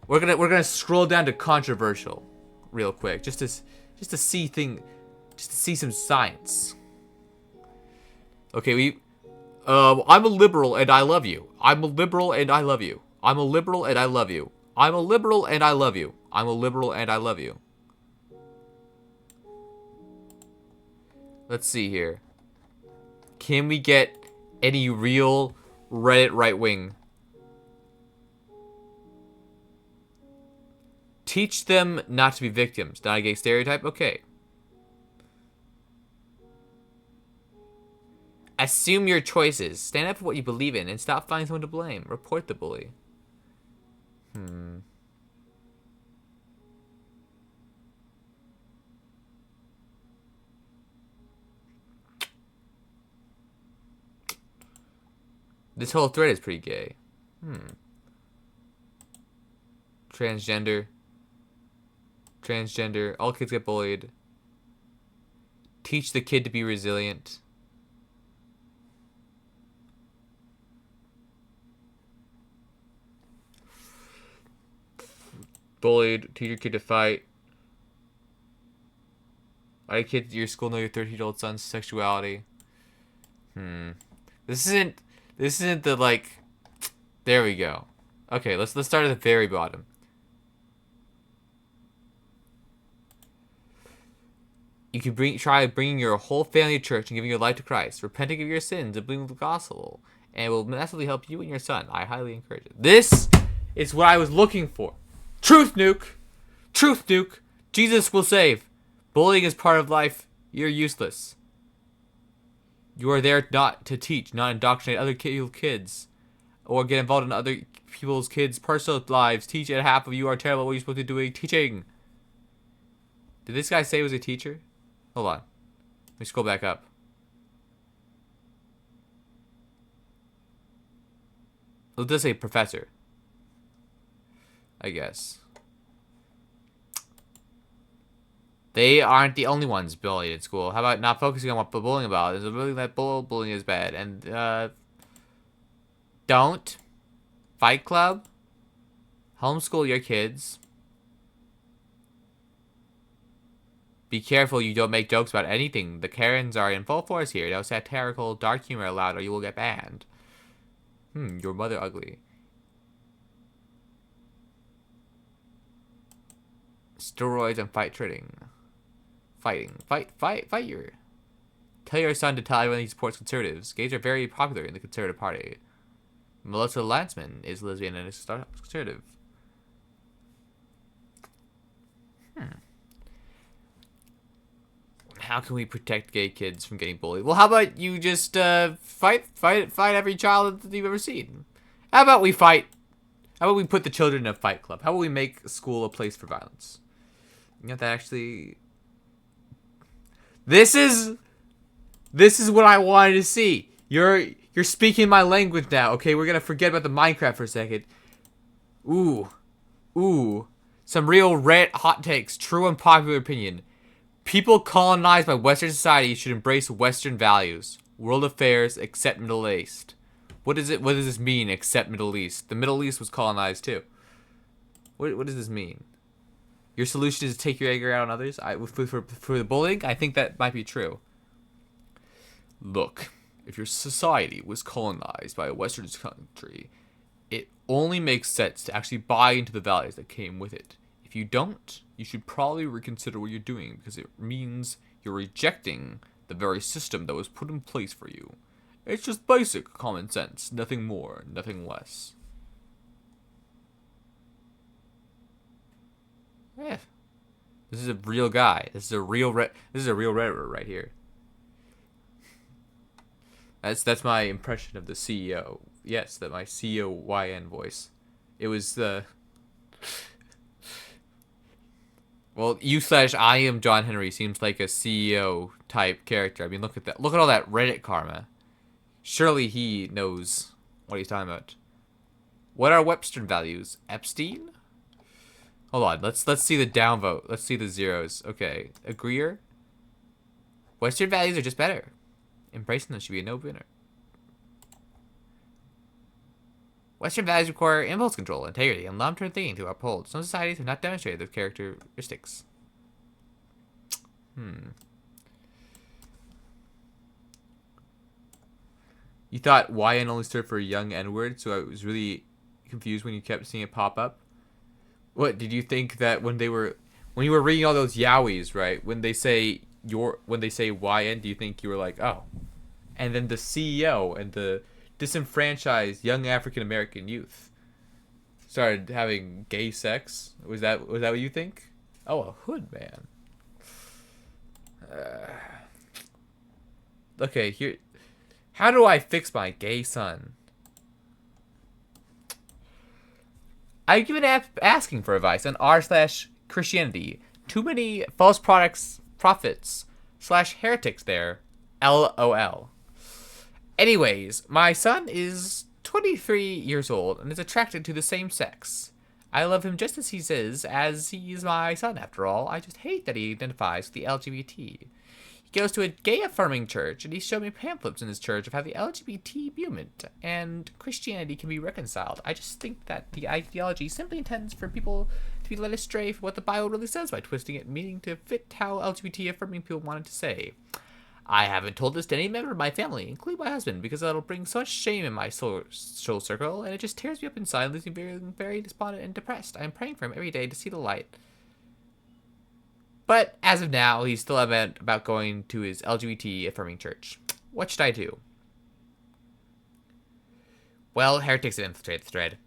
We're gonna scroll down to controversial real quick, just to see some science. Okay, I'm a liberal and I love you. I'm a liberal and I love you. I'm a liberal and I love you. I'm a liberal and I love you. I'm a liberal and I love you. Let's see here. Can we get any real Reddit right wing? Teach them not to be victims. Not a gay stereotype? Okay. Assume your choices. Stand up for what you believe in and stop finding someone to blame. Report the bully. This whole thread is pretty gay. Transgender. Transgender. All kids get bullied. Teach the kid to be resilient. Bullied. Teach your kid to fight. Why do kids at your school know your 13-year-old son's sexuality? This isn't the like. There we go. Okay, let's start at the very bottom. You can try bringing your whole family to church and giving your life to Christ, repenting of your sins and believing the gospel, and it will massively help you and your son. I highly encourage it. This is what I was looking for. Truth nuke. Truth nuke. Jesus will save. Bullying is part of life. You're useless. You are there not to teach, not indoctrinate other kids, or get involved in other people's kids' personal lives. Teach and half of you are terrible at what you're supposed to be doing. Teaching. Did this guy say he was a teacher? Hold on. Let me scroll back up. It does say professor. I guess. They aren't the only ones bullied at school. How about not focusing on what bullying about? There's a really that bullying is bad. And don't fight club. Homeschool your kids. Be careful you don't make jokes about anything. The Karens are in full force here. No satirical, dark humor allowed or you will get banned. Your mother ugly. Steroids and fight trading. Fighting. Fight your. Tell your son to tell everyone he supports conservatives. Gays are very popular in the conservative party. Melissa Lantzman is lesbian and is conservative. How can we protect gay kids from getting bullied? Well, how about you just fight every child that you've ever seen? How about we fight? How about we put the children in a fight club? How about we make school a place for violence? You know that actually. This is what I wanted to see. You're speaking my language now. Okay, we're gonna forget about the Minecraft for a second. Ooh. Some real red hot takes. True and popular opinion. People colonized by Western society should embrace Western values. World affairs, except Middle East. What does this mean, except Middle East? The Middle East was colonized too. What does this mean? Your solution is to take your anger out on others? For the bullying, I think that might be true. Look, if your society was colonized by a Western country, it only makes sense to actually buy into the values that came with it. If you don't, you should probably reconsider what you're doing because it means you're rejecting the very system that was put in place for you. It's just basic common sense, nothing more, nothing less. Yeah. This is a real guy. This is a real Redditor right here. That's my impression of the CEO. Yes, that my CEO YN voice. It was the well, you/I am John Henry seems like a CEO type character. I mean, look at that. Look at all that Reddit karma. Surely he knows what he's talking about. What are Western values? Epstein? Hold on, let's see the downvote. Let's see the zeros. Okay, agreeer. Western values are just better. Embracing them should be a no-brainer. Western values require impulse control, integrity, and long-term thinking to uphold. Some societies have not demonstrated those characteristics. You thought YN only stood for young N-word, so I was really confused when you kept seeing it pop up. What did you think that when you were reading all those yowies, right? When they say YN, do you think you were like, oh? And then the CEO and the disenfranchised young African American youth started having gay sex. Was that what you think? Oh, a hood man. Okay, here. How do I fix my gay son? I've given asking for advice on r/Christianity. Too many false prophets / heretics there. LOL. Anyways, my son is 23 years old and is attracted to the same sex. I love him just as he is, as he is my son after all. I just hate that he identifies with the LGBT. He goes to a gay-affirming church, and he showed me pamphlets in his church of how the LGBT movement and Christianity can be reconciled. I just think that the ideology simply intends for people to be led astray from what the Bible really says by twisting it, meaning to fit how LGBT-affirming people wanted to say. I haven't told this to any member of my family, including my husband, because that'll bring so much shame in my social circle, and it just tears me up inside, leaving me very, very despondent and depressed. I am praying for him every day to see the light. But as of now, he's still adamant about going to his LGBT-affirming church. What should I do? Well, heretics have infiltrated the thread.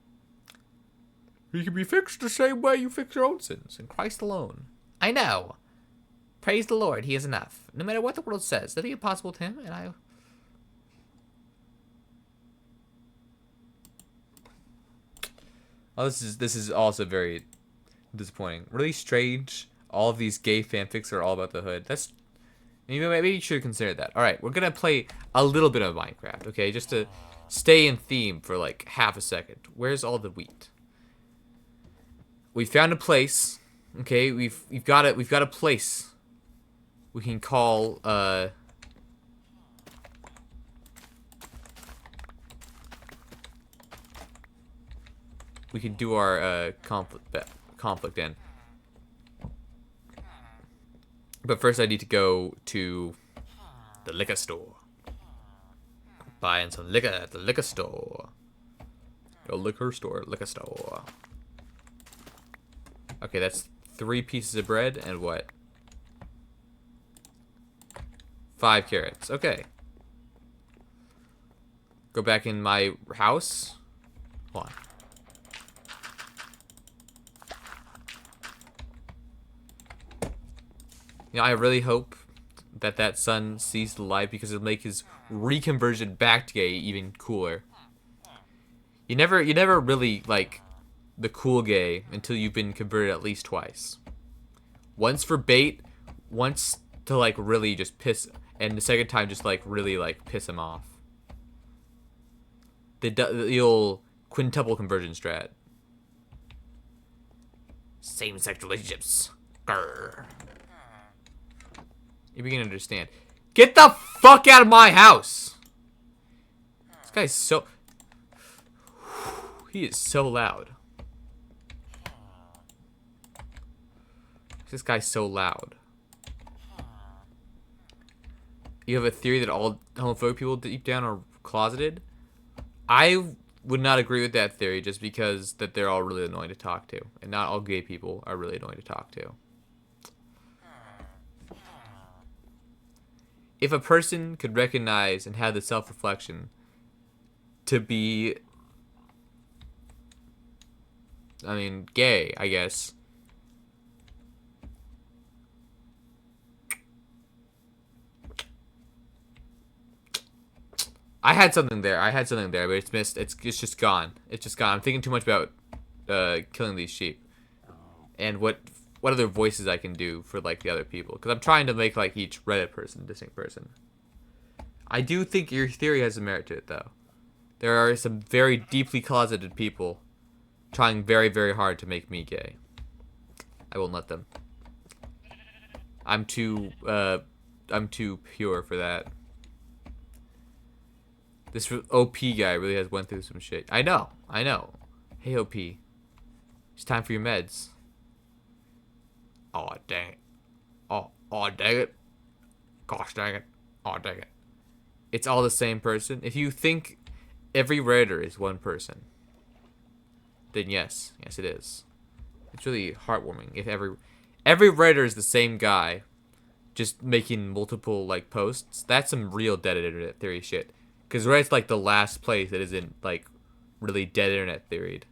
He can be fixed the same way you fix your own sins, in Christ alone. I know. Praise the Lord, he is enough. No matter what the world says, nothing is impossible to him, and I... Oh, this is also very disappointing. Really strange. All of these gay fanfics are all about the hood. That's... Maybe you should consider that. Alright, we're gonna play a little bit of Minecraft, okay? Just to stay in theme for like half a second. Where's all the wheat? We found a place. Okay, we've got a place we can call we can do our conflict in. But first I need to go to the liquor store. Buying some liquor at the liquor store. A liquor store, liquor store. Okay, that's 3 pieces of bread and what? 5 carrots. Okay. Go back in my house. Hold on. You know, I really hope that son sees the light, because it'll make his reconversion back to gay even cooler. You never really like the cool gay until you've been converted at least twice. Once for bait, once to like really just piss, and the second time just like really like piss him off. The old quintuple conversion strat. Same-sex relationships. Grr. You begin to understand. Get the fuck out of my house! This guy's so... He is so loud. This guy's so loud. You have a theory that all homophobic people deep down are closeted? I would not agree with that theory, just because that they're all really annoying to talk to. And not all gay people are really annoying to talk to. If a person could recognize and have the self-reflection to be, I mean, gay, I guess. I had something there, but it's missed. It's just gone. It's just gone. I'm thinking too much about killing these sheep. And what other voices I can do for like the other people, because I'm trying to make like each Reddit person a distinct person. I do think your theory has a merit to it, though. There are some very deeply closeted people trying very, very hard to make me gay. I won't let them. I'm too pure for that. This OP guy really has went through some shit. I know. Hey OP, it's time for your meds. Oh dang it. Oh dang it. Gosh dang it. Oh dang it. It's all the same person. If you think every Redditor is one person, then yes it is. It's really heartwarming if every Redditor is the same guy, just making multiple like posts. That's some real dead internet theory shit. Because Reddit's like the last place that isn't like really dead internet theoried.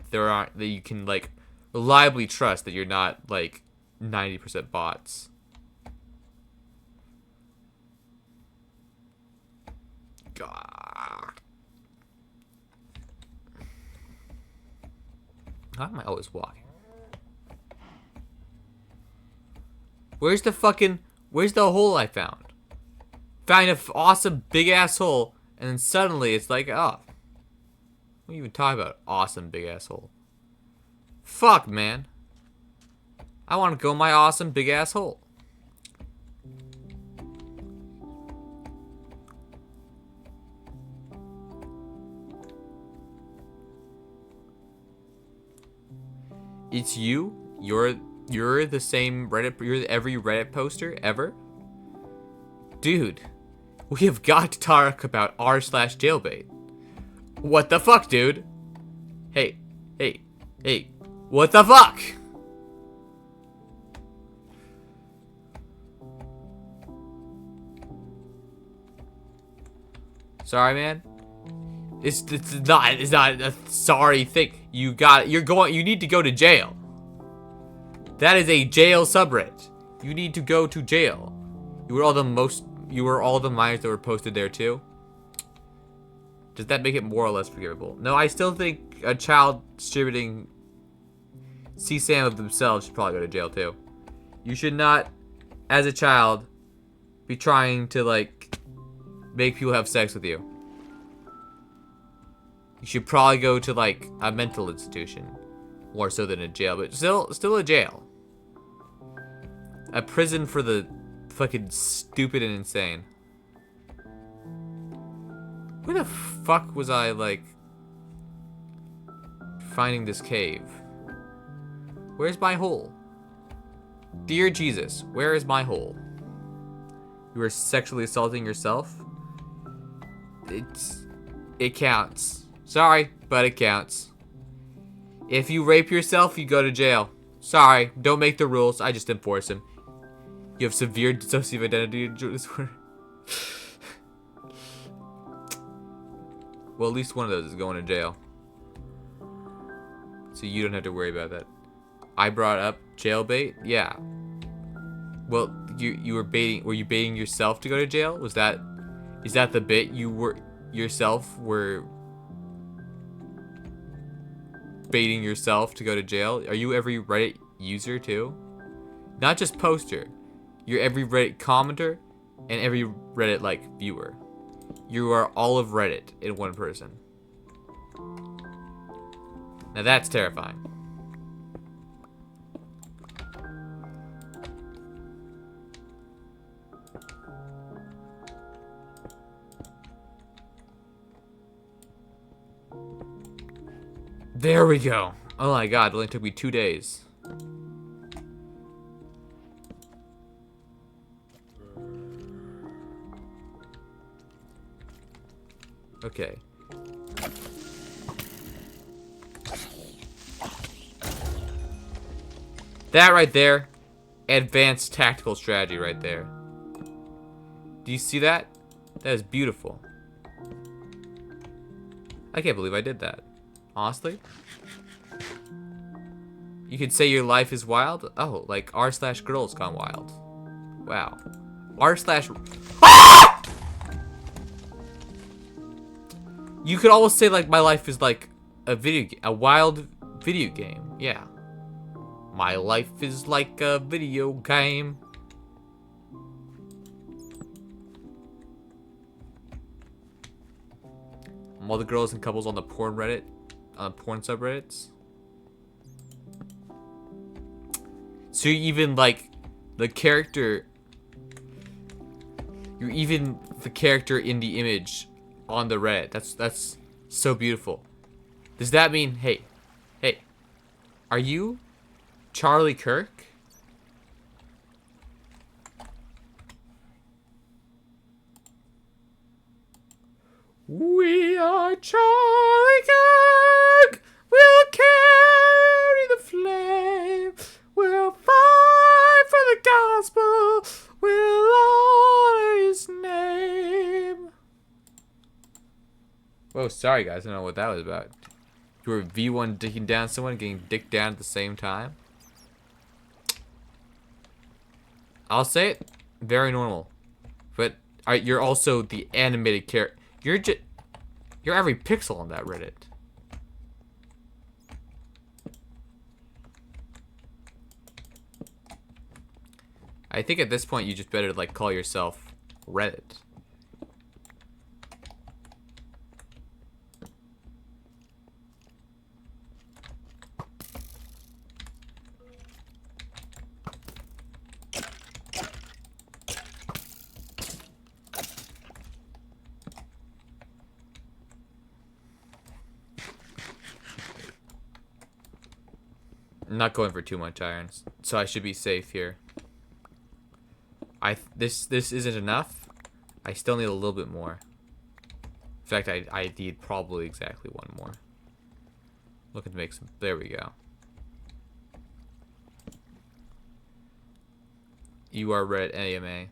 There aren't that you can like reliably trust that you're not like 90% bots. God. How am I always walking? Where's the hole I found? find an awesome big asshole, and then suddenly it's like, oh, what are you even talking about? Awesome big asshole. Fuck, man. I want to go my awesome big asshole. It's you? You're the same Reddit, you're every Reddit poster ever? Dude, we have got to talk about r/jailbait. What the fuck, dude? Hey, what the fuck? Sorry, man. It's not a sorry thing. You need to go to jail. That is a jail subreddit. You need to go to jail. You were all the minors that were posted there too. Does that make it more or less forgivable? No, I still think a child distributing CSAM of themselves should probably go to jail too. You should not, as a child, be trying to like make people have sex with you. You should probably go to like a mental institution, more so than a jail, but still a jail. A prison for the fucking stupid and insane. Where the fuck was I like finding this cave? Where's my hole? Dear Jesus, where is my hole? You were sexually assaulting yourself? It counts. Sorry, but it counts. If you rape yourself, you go to jail. Sorry, don't make the rules, I just enforce them. You have severe dissociative identity disorder. Well, at least one of those is going to jail. So you don't have to worry about that. I brought up jailbait? Yeah. Well, you were baiting, were you baiting yourself to go to jail? Is that the bit you were baiting yourself to go to jail? Are you every Reddit user too? Not just poster. You're every Reddit commenter and every Reddit like viewer. You are all of Reddit in one person. Now that's terrifying. There we go. Oh my god, it only took me 2 days. Okay. That right there, advanced tactical strategy right there. Do you see that? That is beautiful. I can't believe I did that. Honestly. You could say your life is wild. Oh, like r/girls gone wild. Wow. r/. Ah! You could almost say like my life is like a wild video game. Yeah. My life is like a video game. All the girls and couples on the porn Reddit, on porn subreddits. So you're even like the character. You're even the character in the image on the Reddit. That's so beautiful. Does that mean, hey, are you Charlie Kirk? We are Charlie Kirk. We'll carry the flame. We'll fight for the gospel. We'll honor his name. Whoa, sorry guys, I don't know what that was about. You were V1 dicking down someone, getting dicked down at the same time. I'll say it, very normal. But you're also the animated character. You're every pixel on that Reddit. I think at this point you just better like call yourself Reddit. I'm not going for too much irons, so I should be safe here. This isn't enough. I still need a little bit more. In fact, I need probably exactly one more. Looking to make some. There we go. You are red AMA.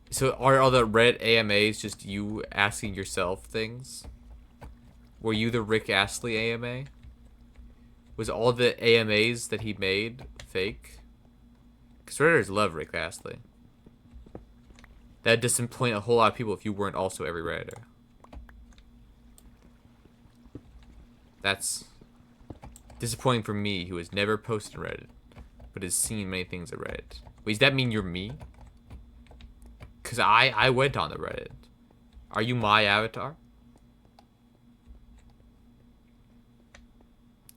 So are all the red AMAs just you asking yourself things? Were you the Rick Astley AMA? Was all the AMAs that he made fake? Because Redditors love Rick Astley. That'd disappoint a whole lot of people if you weren't also every Redditor. That's disappointing for me, who has never posted Reddit, but has seen many things at Reddit. Wait, does that mean you're me? Because I went on the Reddit. Are you my avatar?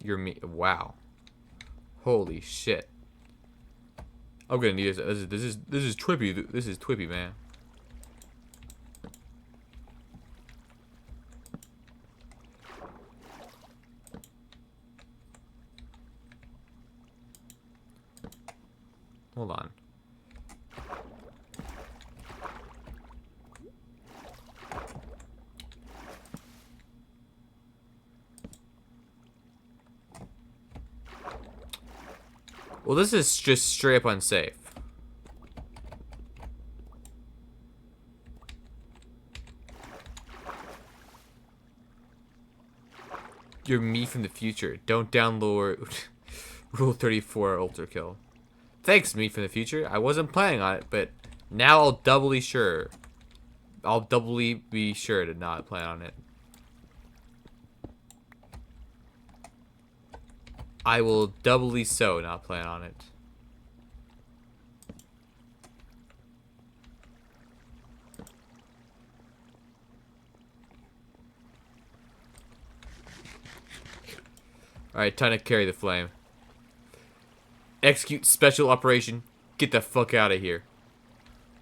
You're me. Wow. Holy shit. I'm gonna need this. This is Twippy. This is Twippy, man. Hold on. Well, this is just straight up unsafe. You're me from the future. Don't download Rule 34 Ultra Kill. Thanks, me from the future. I wasn't planning on it, but now I'll doubly be sure to not plan on it. I will doubly so not plan on it. Alright, time to carry the flame. Execute special operation. Get the fuck out of here.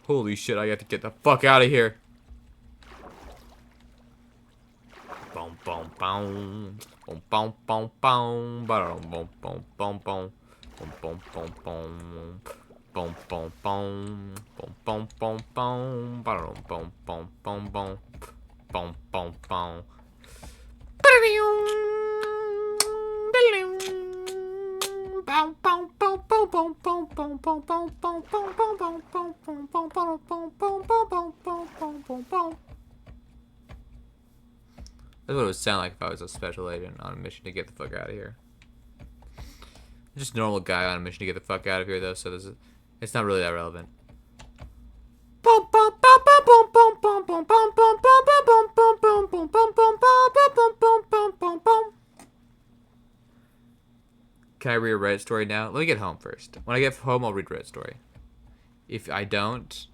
Holy shit, I have to get the fuck out of here. Boom, boom, boom. Boom, boom, boom, boom. Boom, boom, boom, boom, boom. Boom, boom, boom, boom. Boom, boom, boom. Boom, boom, boom, boom. Boom, boom, boom, boom, boom. Boom, boom, boom. That's what it would sound like if I was a special agent on a mission to get the fuck out of here. I'm just a normal guy on a mission to get the fuck out of here, though, so it's not really that relevant. Can I read a Reddit story now? Let me get home first. When I get home, I'll read a Reddit story. If I don't...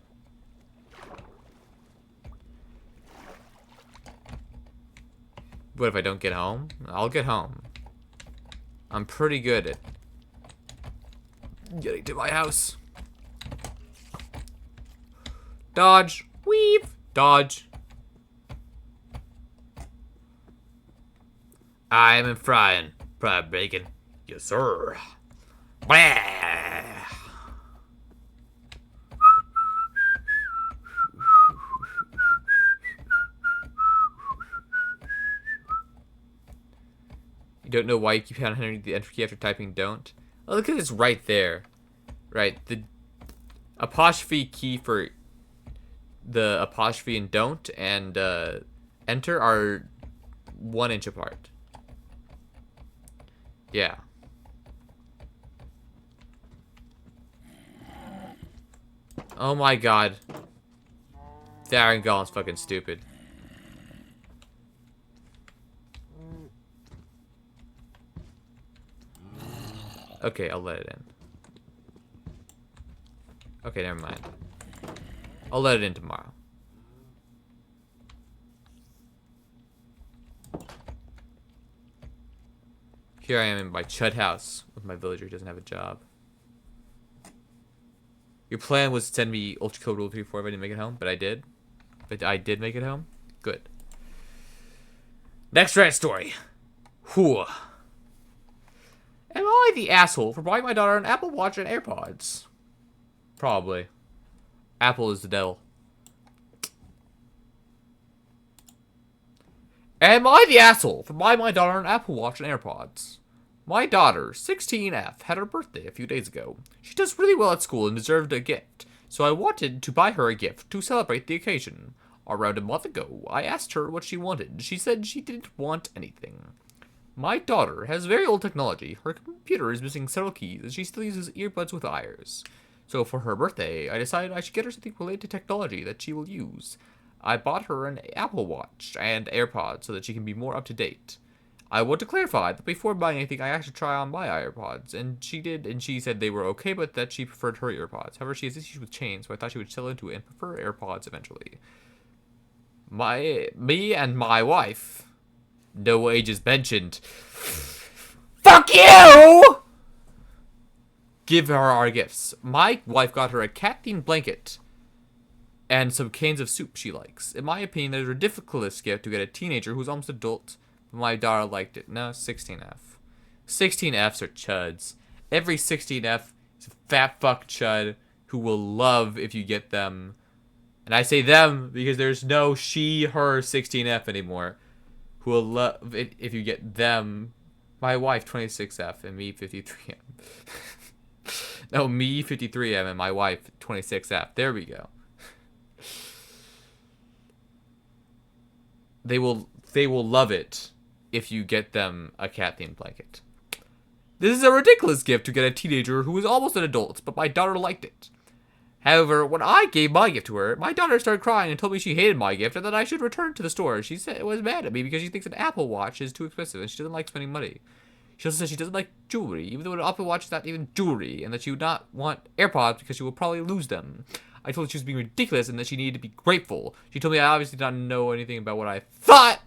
What if I don't get home? I'll get home. I'm pretty good at getting to my house. Dodge. Weave. Dodge. I am frying. Fried bacon. Yes, sir. Blah. You don't know why you keep entering the enter key after typing don't? Oh, look at this right there. Right, the apostrophe key for the apostrophe and don't and enter are 1 inch apart. Yeah. Oh my god. Darren Gollin's fucking stupid. Okay, I'll let it in. Okay, never mind. I'll let it in tomorrow. Here I am in my chud house with my villager who doesn't have a job. Your plan was to send me Ultra Code Rule 34 if I didn't make it home, but I did. But I did make it home? Good. Next Reddit story. Whew. Am I the asshole for buying my daughter an Apple Watch and AirPods? Probably. Apple is the devil. Am I the asshole for buying my daughter an Apple Watch and AirPods? My daughter, 16F, had her birthday a few days ago. She does really well at school and deserved a gift, so I wanted to buy her a gift to celebrate the occasion. Around a month ago, I asked her what she wanted. She said she didn't want anything. My daughter has very old technology. Her computer is missing several keys, and she still uses earbuds with wires. So for her birthday, I decided I should get her something related to technology that she will use. I bought her an Apple Watch and AirPods so that she can be more up to date. I want to clarify that before buying anything, I actually try on my AirPods, and she did, and she said they were okay, but that she preferred her AirPods. However, she has issues with chains, so I thought she would sell into it and prefer AirPods eventually. Me and my wife, no age is mentioned. Fuck you! Give her our gifts. My wife got her a cat-themed blanket and some cans of soup she likes. In my opinion, that is a ridiculous gift to get a teenager who's almost adult. But my daughter liked it. No, 16F. 16Fs are chuds. Every 16F is a fat fuck chud who will love if you get them. And I say them because there's no she, her 16F anymore. Who will love it if you get them. My wife, 26F, and me, 53M. No, me, 53M, and my wife, 26F. There we go. They will love it if you get them a cat-themed blanket. This is a ridiculous gift to get a teenager who is almost an adult, but my daughter liked it. However, when I gave my gift to her, my daughter started crying and told me she hated my gift and that I should return it to the store. She said it was mad at me because she thinks an Apple Watch is too expensive and she doesn't like spending money. She also said she doesn't like jewelry, even though an Apple Watch is not even jewelry, and that she would not want AirPods because she will probably lose them. I told her she was being ridiculous and that she needed to be grateful. She told me I obviously did not know anything about what I thought,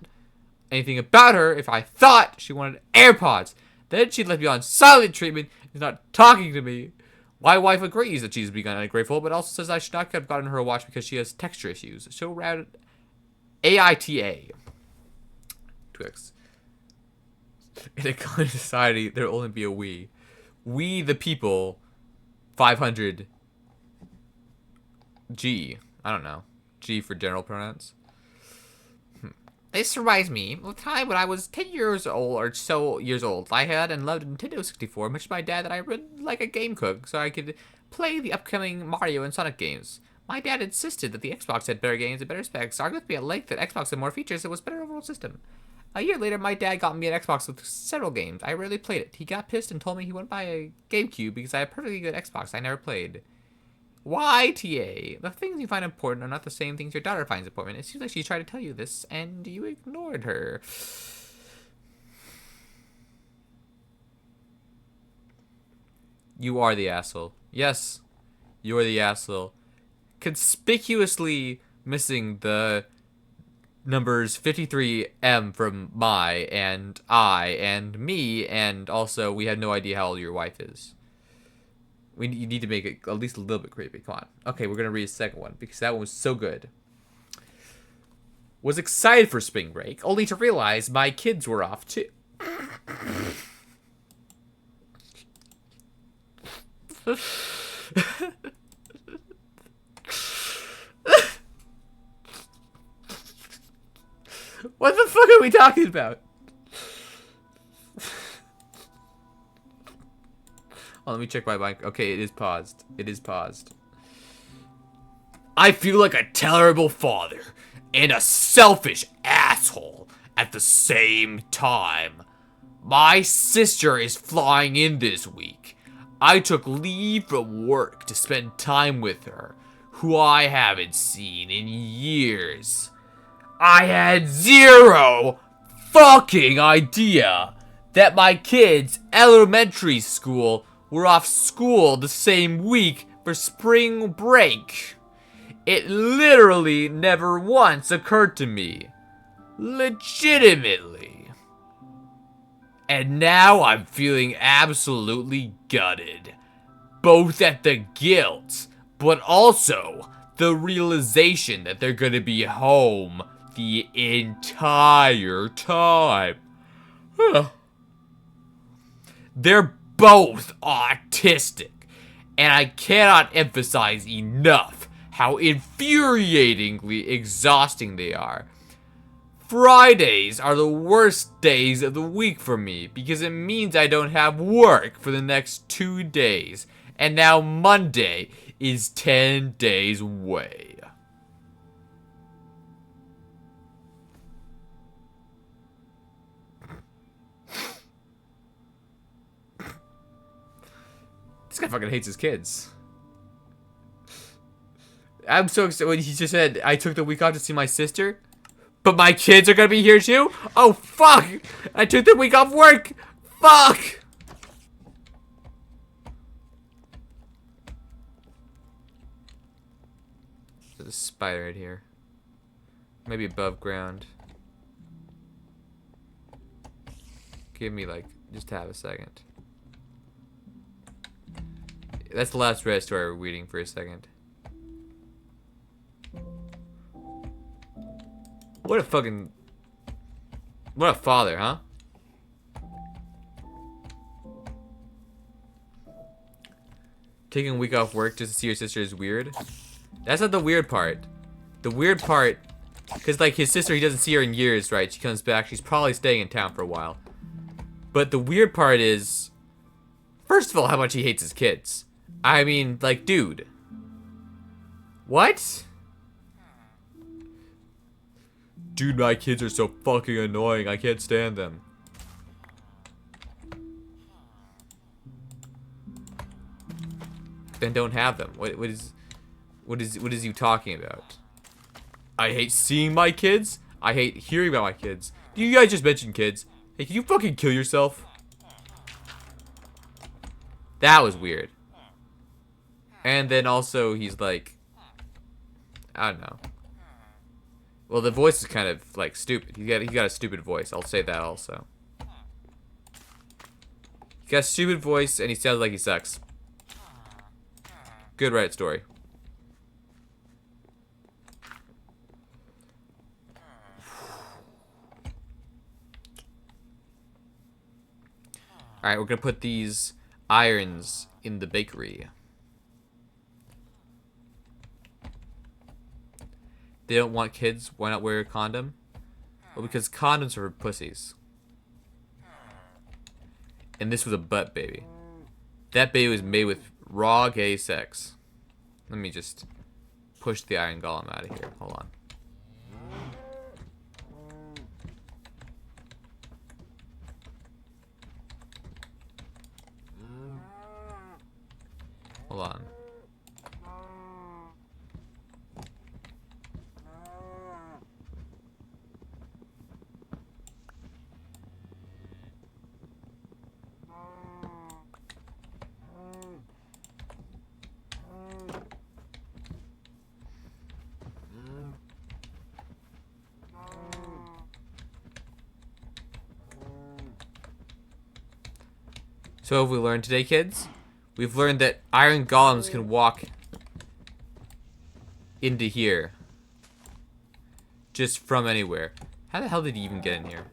anything about her, if I thought she wanted AirPods. Then she left me on silent treatment and is not talking to me. My wife agrees that she's being ungrateful, but also says I should not have gotten her a watch because she has texture issues. So round AITA. 2x. In a kind society, there'll only be a we. We the people. 500. G. I don't know. G for general pronouns. This reminds me of a time when I was 10 years old, or so years old. I had and loved a Nintendo 64, much to my dad that I would like a game cook, so I could play the upcoming Mario and Sonic games. My dad insisted that the Xbox had better games and better specs, arguing with me at length that Xbox had more features and was a better overall system. A year later, my dad got me an Xbox with several games. I rarely played it. He got pissed and told me he wouldn't buy a GameCube because I had a perfectly good Xbox I never played. YTA. The things you find important are not the same things your daughter finds important. It seems like she tried to tell you this, and you ignored her. You are the asshole. Yes, you are the asshole. Conspicuously missing the numbers 53M from my, and I, and me, and also we have no idea how old your wife is. You need to make it at least a little bit creepy. Come on. Okay, we're going to read a second one because that one was so good. Was excited for spring break, only to realize my kids were off too. What the fuck are we talking about? Oh, let me check my mic. Okay, it is paused. It is paused. I feel like a terrible father and a selfish asshole at the same time. My sister is flying in this week. I took leave from work to spend time with her, who I haven't seen in years. I had zero fucking idea that my kids' elementary school were off school the same week for spring break. It literally never once occurred to me. Legitimately. And now I'm feeling absolutely gutted. Both at the guilt, but also the realization that they're gonna be home the entire time. They're both autistic. And I cannot emphasize enough how infuriatingly exhausting they are. Fridays are the worst days of the week for me because it means I don't have work for the next 2 days. And now Monday is 10 days away. This guy fucking hates his kids. I'm so excited when he just said, I took the week off to see my sister, but my kids are gonna be here too? Oh, fuck! I took the week off work! Fuck! There's a spider right here. Maybe above ground. Give me, like, just have a second. That's the last Reddit story we're reading for a second. What a fucking... What a father, huh? Taking a week off work just to see your sister is weird. That's not the weird part. The weird part... Because, like, his sister, he doesn't see her in years, right? She comes back. She's probably staying in town for a while. But the weird part is... First of all, how much he hates his kids. I mean, like, dude. What? Dude, my kids are so fucking annoying. I can't stand them. Then don't have them. What is you talking about? I hate seeing my kids. I hate hearing about my kids. You guys just mentioned kids. Hey, can you fucking kill yourself? That was weird. And then also he's like, I don't know. Well, the voice is kind of like stupid. He got a stupid voice. I'll say that also. He got a stupid voice and he sounds like he sucks. Good Reddit story. Alright, we're gonna put these irons in the bakery. They don't want kids, why not wear a condom? Well, because condoms are for pussies. And this was a butt baby. That baby was made with raw gay sex. Let me just push the iron golem out of here. Hold on. Hold on. So have we learned today, kids? We've learned that iron golems can walk into here. Just from anywhere. How the hell did he even get in here?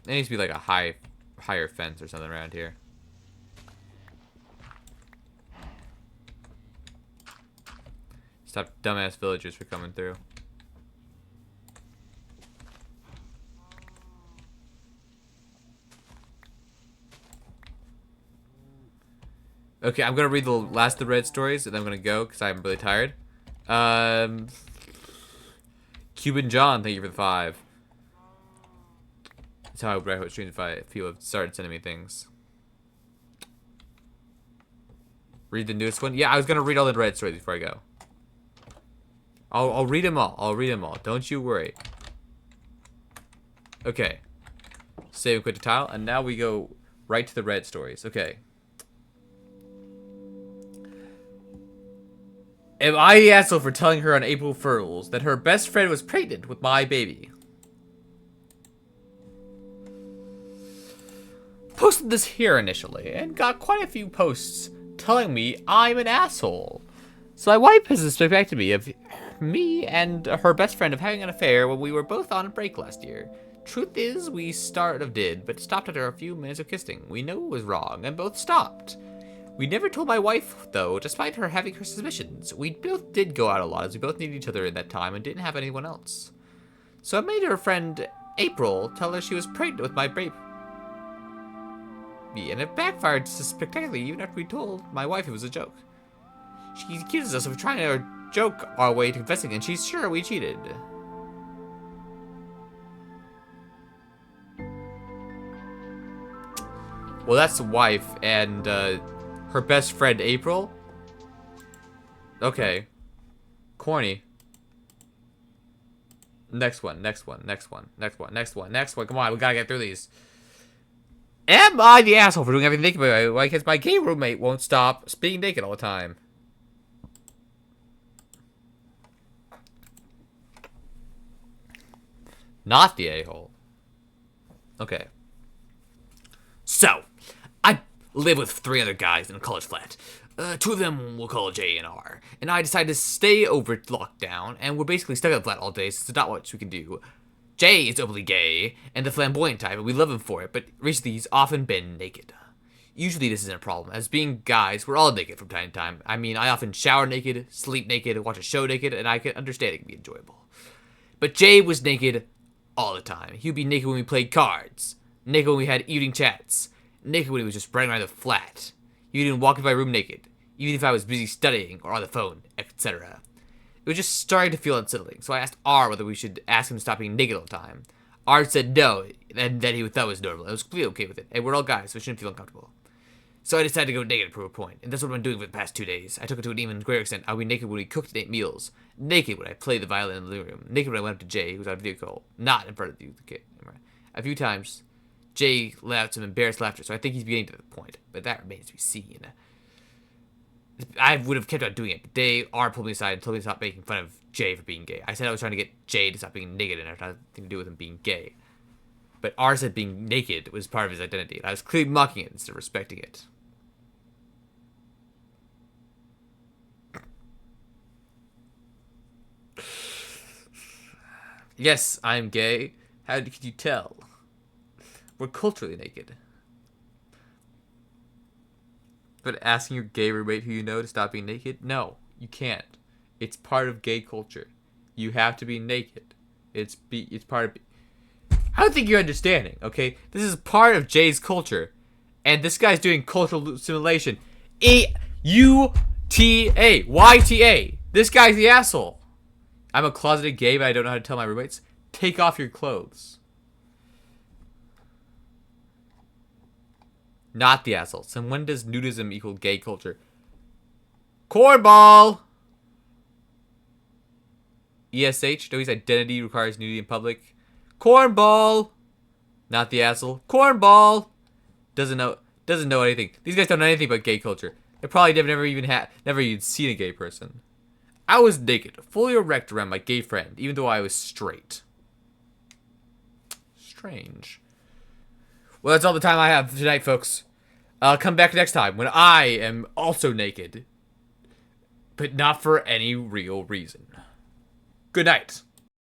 There needs to be like a higher fence or something around here. Stop dumbass villagers for coming through. Okay, I'm gonna read the last of the red stories and then I'm gonna go because I'm really tired. Cuban John, thank you for the 5. That's how I would write streams if people have started sending me things. Read the newest one? Yeah, I was gonna read all the red stories before I go. I'll read them all. I'll read them all. Don't you worry. Okay. Save and quit to tile. And now we go right to the red stories. Okay. Am I the asshole for telling her on April Fools that her best friend was pregnant with my baby? Posted this here initially and got quite a few posts telling me I'm an asshole. So my wife has suspected me of me and her best friend of having an affair when we were both on a break last year. Truth is, we sort of did, but stopped after a few minutes of kissing. We knew it was wrong, and both stopped. We never told my wife, though, despite her having her suspicions. We both did go out a lot, as we both needed each other in that time and didn't have anyone else. So I made her friend, April, tell her she was pregnant with my baby. And it backfired spectacularly, even after we told my wife it was a joke. She accuses us of trying to joke our way to confessing, and she's sure we cheated. Well, that's the wife and her best friend, April. Okay. Corny. Next one. Come on, we gotta get through these. Am I the asshole for doing everything naked? Why? Because my gay roommate won't stop being naked all the time. Not the a-hole. Okay. So, I live with 3 other guys in a college flat. 2 of them we'll call J and R. And I decided to stay over lockdown, and we're basically stuck in the flat all day, so there's not much we can do. Jay is openly gay, and the flamboyant type, and we love him for it, but recently he's often been naked. Usually this isn't a problem, as being guys, we're all naked from time to time. I mean, I often shower naked, sleep naked, watch a show naked, and I can understand it can be enjoyable. But Jay was naked all the time. He would be naked when we played cards, naked when we had evening chats, naked when he was just running around the flat. He would even walk into my room naked, even if I was busy studying or on the phone, etc. It was just starting to feel unsettling, so I asked R whether we should ask him to stop being naked all the time. R said no, and that he thought it was normal. I was completely okay with it, and we're all guys, so it shouldn't feel uncomfortable. So I decided to go naked to prove a point, and that's what I've been doing for the past 2 days. I took it to an even greater extent. I'll be naked when we cooked and ate meals, naked when I played the violin in the living room, naked when I went up to Jay, who was on a video call, not in front of the kid. A few times, Jay let out some embarrassed laughter, so I think he's beginning to the point, but that remains to be seen. I would have kept on doing it, but R pulled me aside and told me to stop making fun of Jay for being gay. I said I was trying to get Jay to stop being naked, and it had nothing to do with him being gay. But R said being naked was part of his identity, and I was clearly mocking it instead of respecting it. Yes, I'm gay. How could you tell? We're culturally naked. But asking your gay roommate who you know to stop being naked? No, you can't. It's part of gay culture. You have to be naked. It's part of... I don't think you're understanding, okay? This is part of Jay's culture. And this guy's doing cultural assimilation. E-U-T-A. Y-T-A. This guy's the asshole. I'm a closeted gay, but I don't know how to tell my roommates. Take off your clothes. Not the asshole. So when does nudism equal gay culture? Cornball! ESH. Nobody's identity requires nudity in public. Cornball! Not the asshole. Cornball! Doesn't know anything. These guys don't know anything about gay culture. They probably never even seen a gay person. I was naked, fully erect around my gay friend, even though I was straight. Strange. Well, that's all the time I have tonight, folks. I'll come back next time when I am also naked. But not for any real reason. Good night.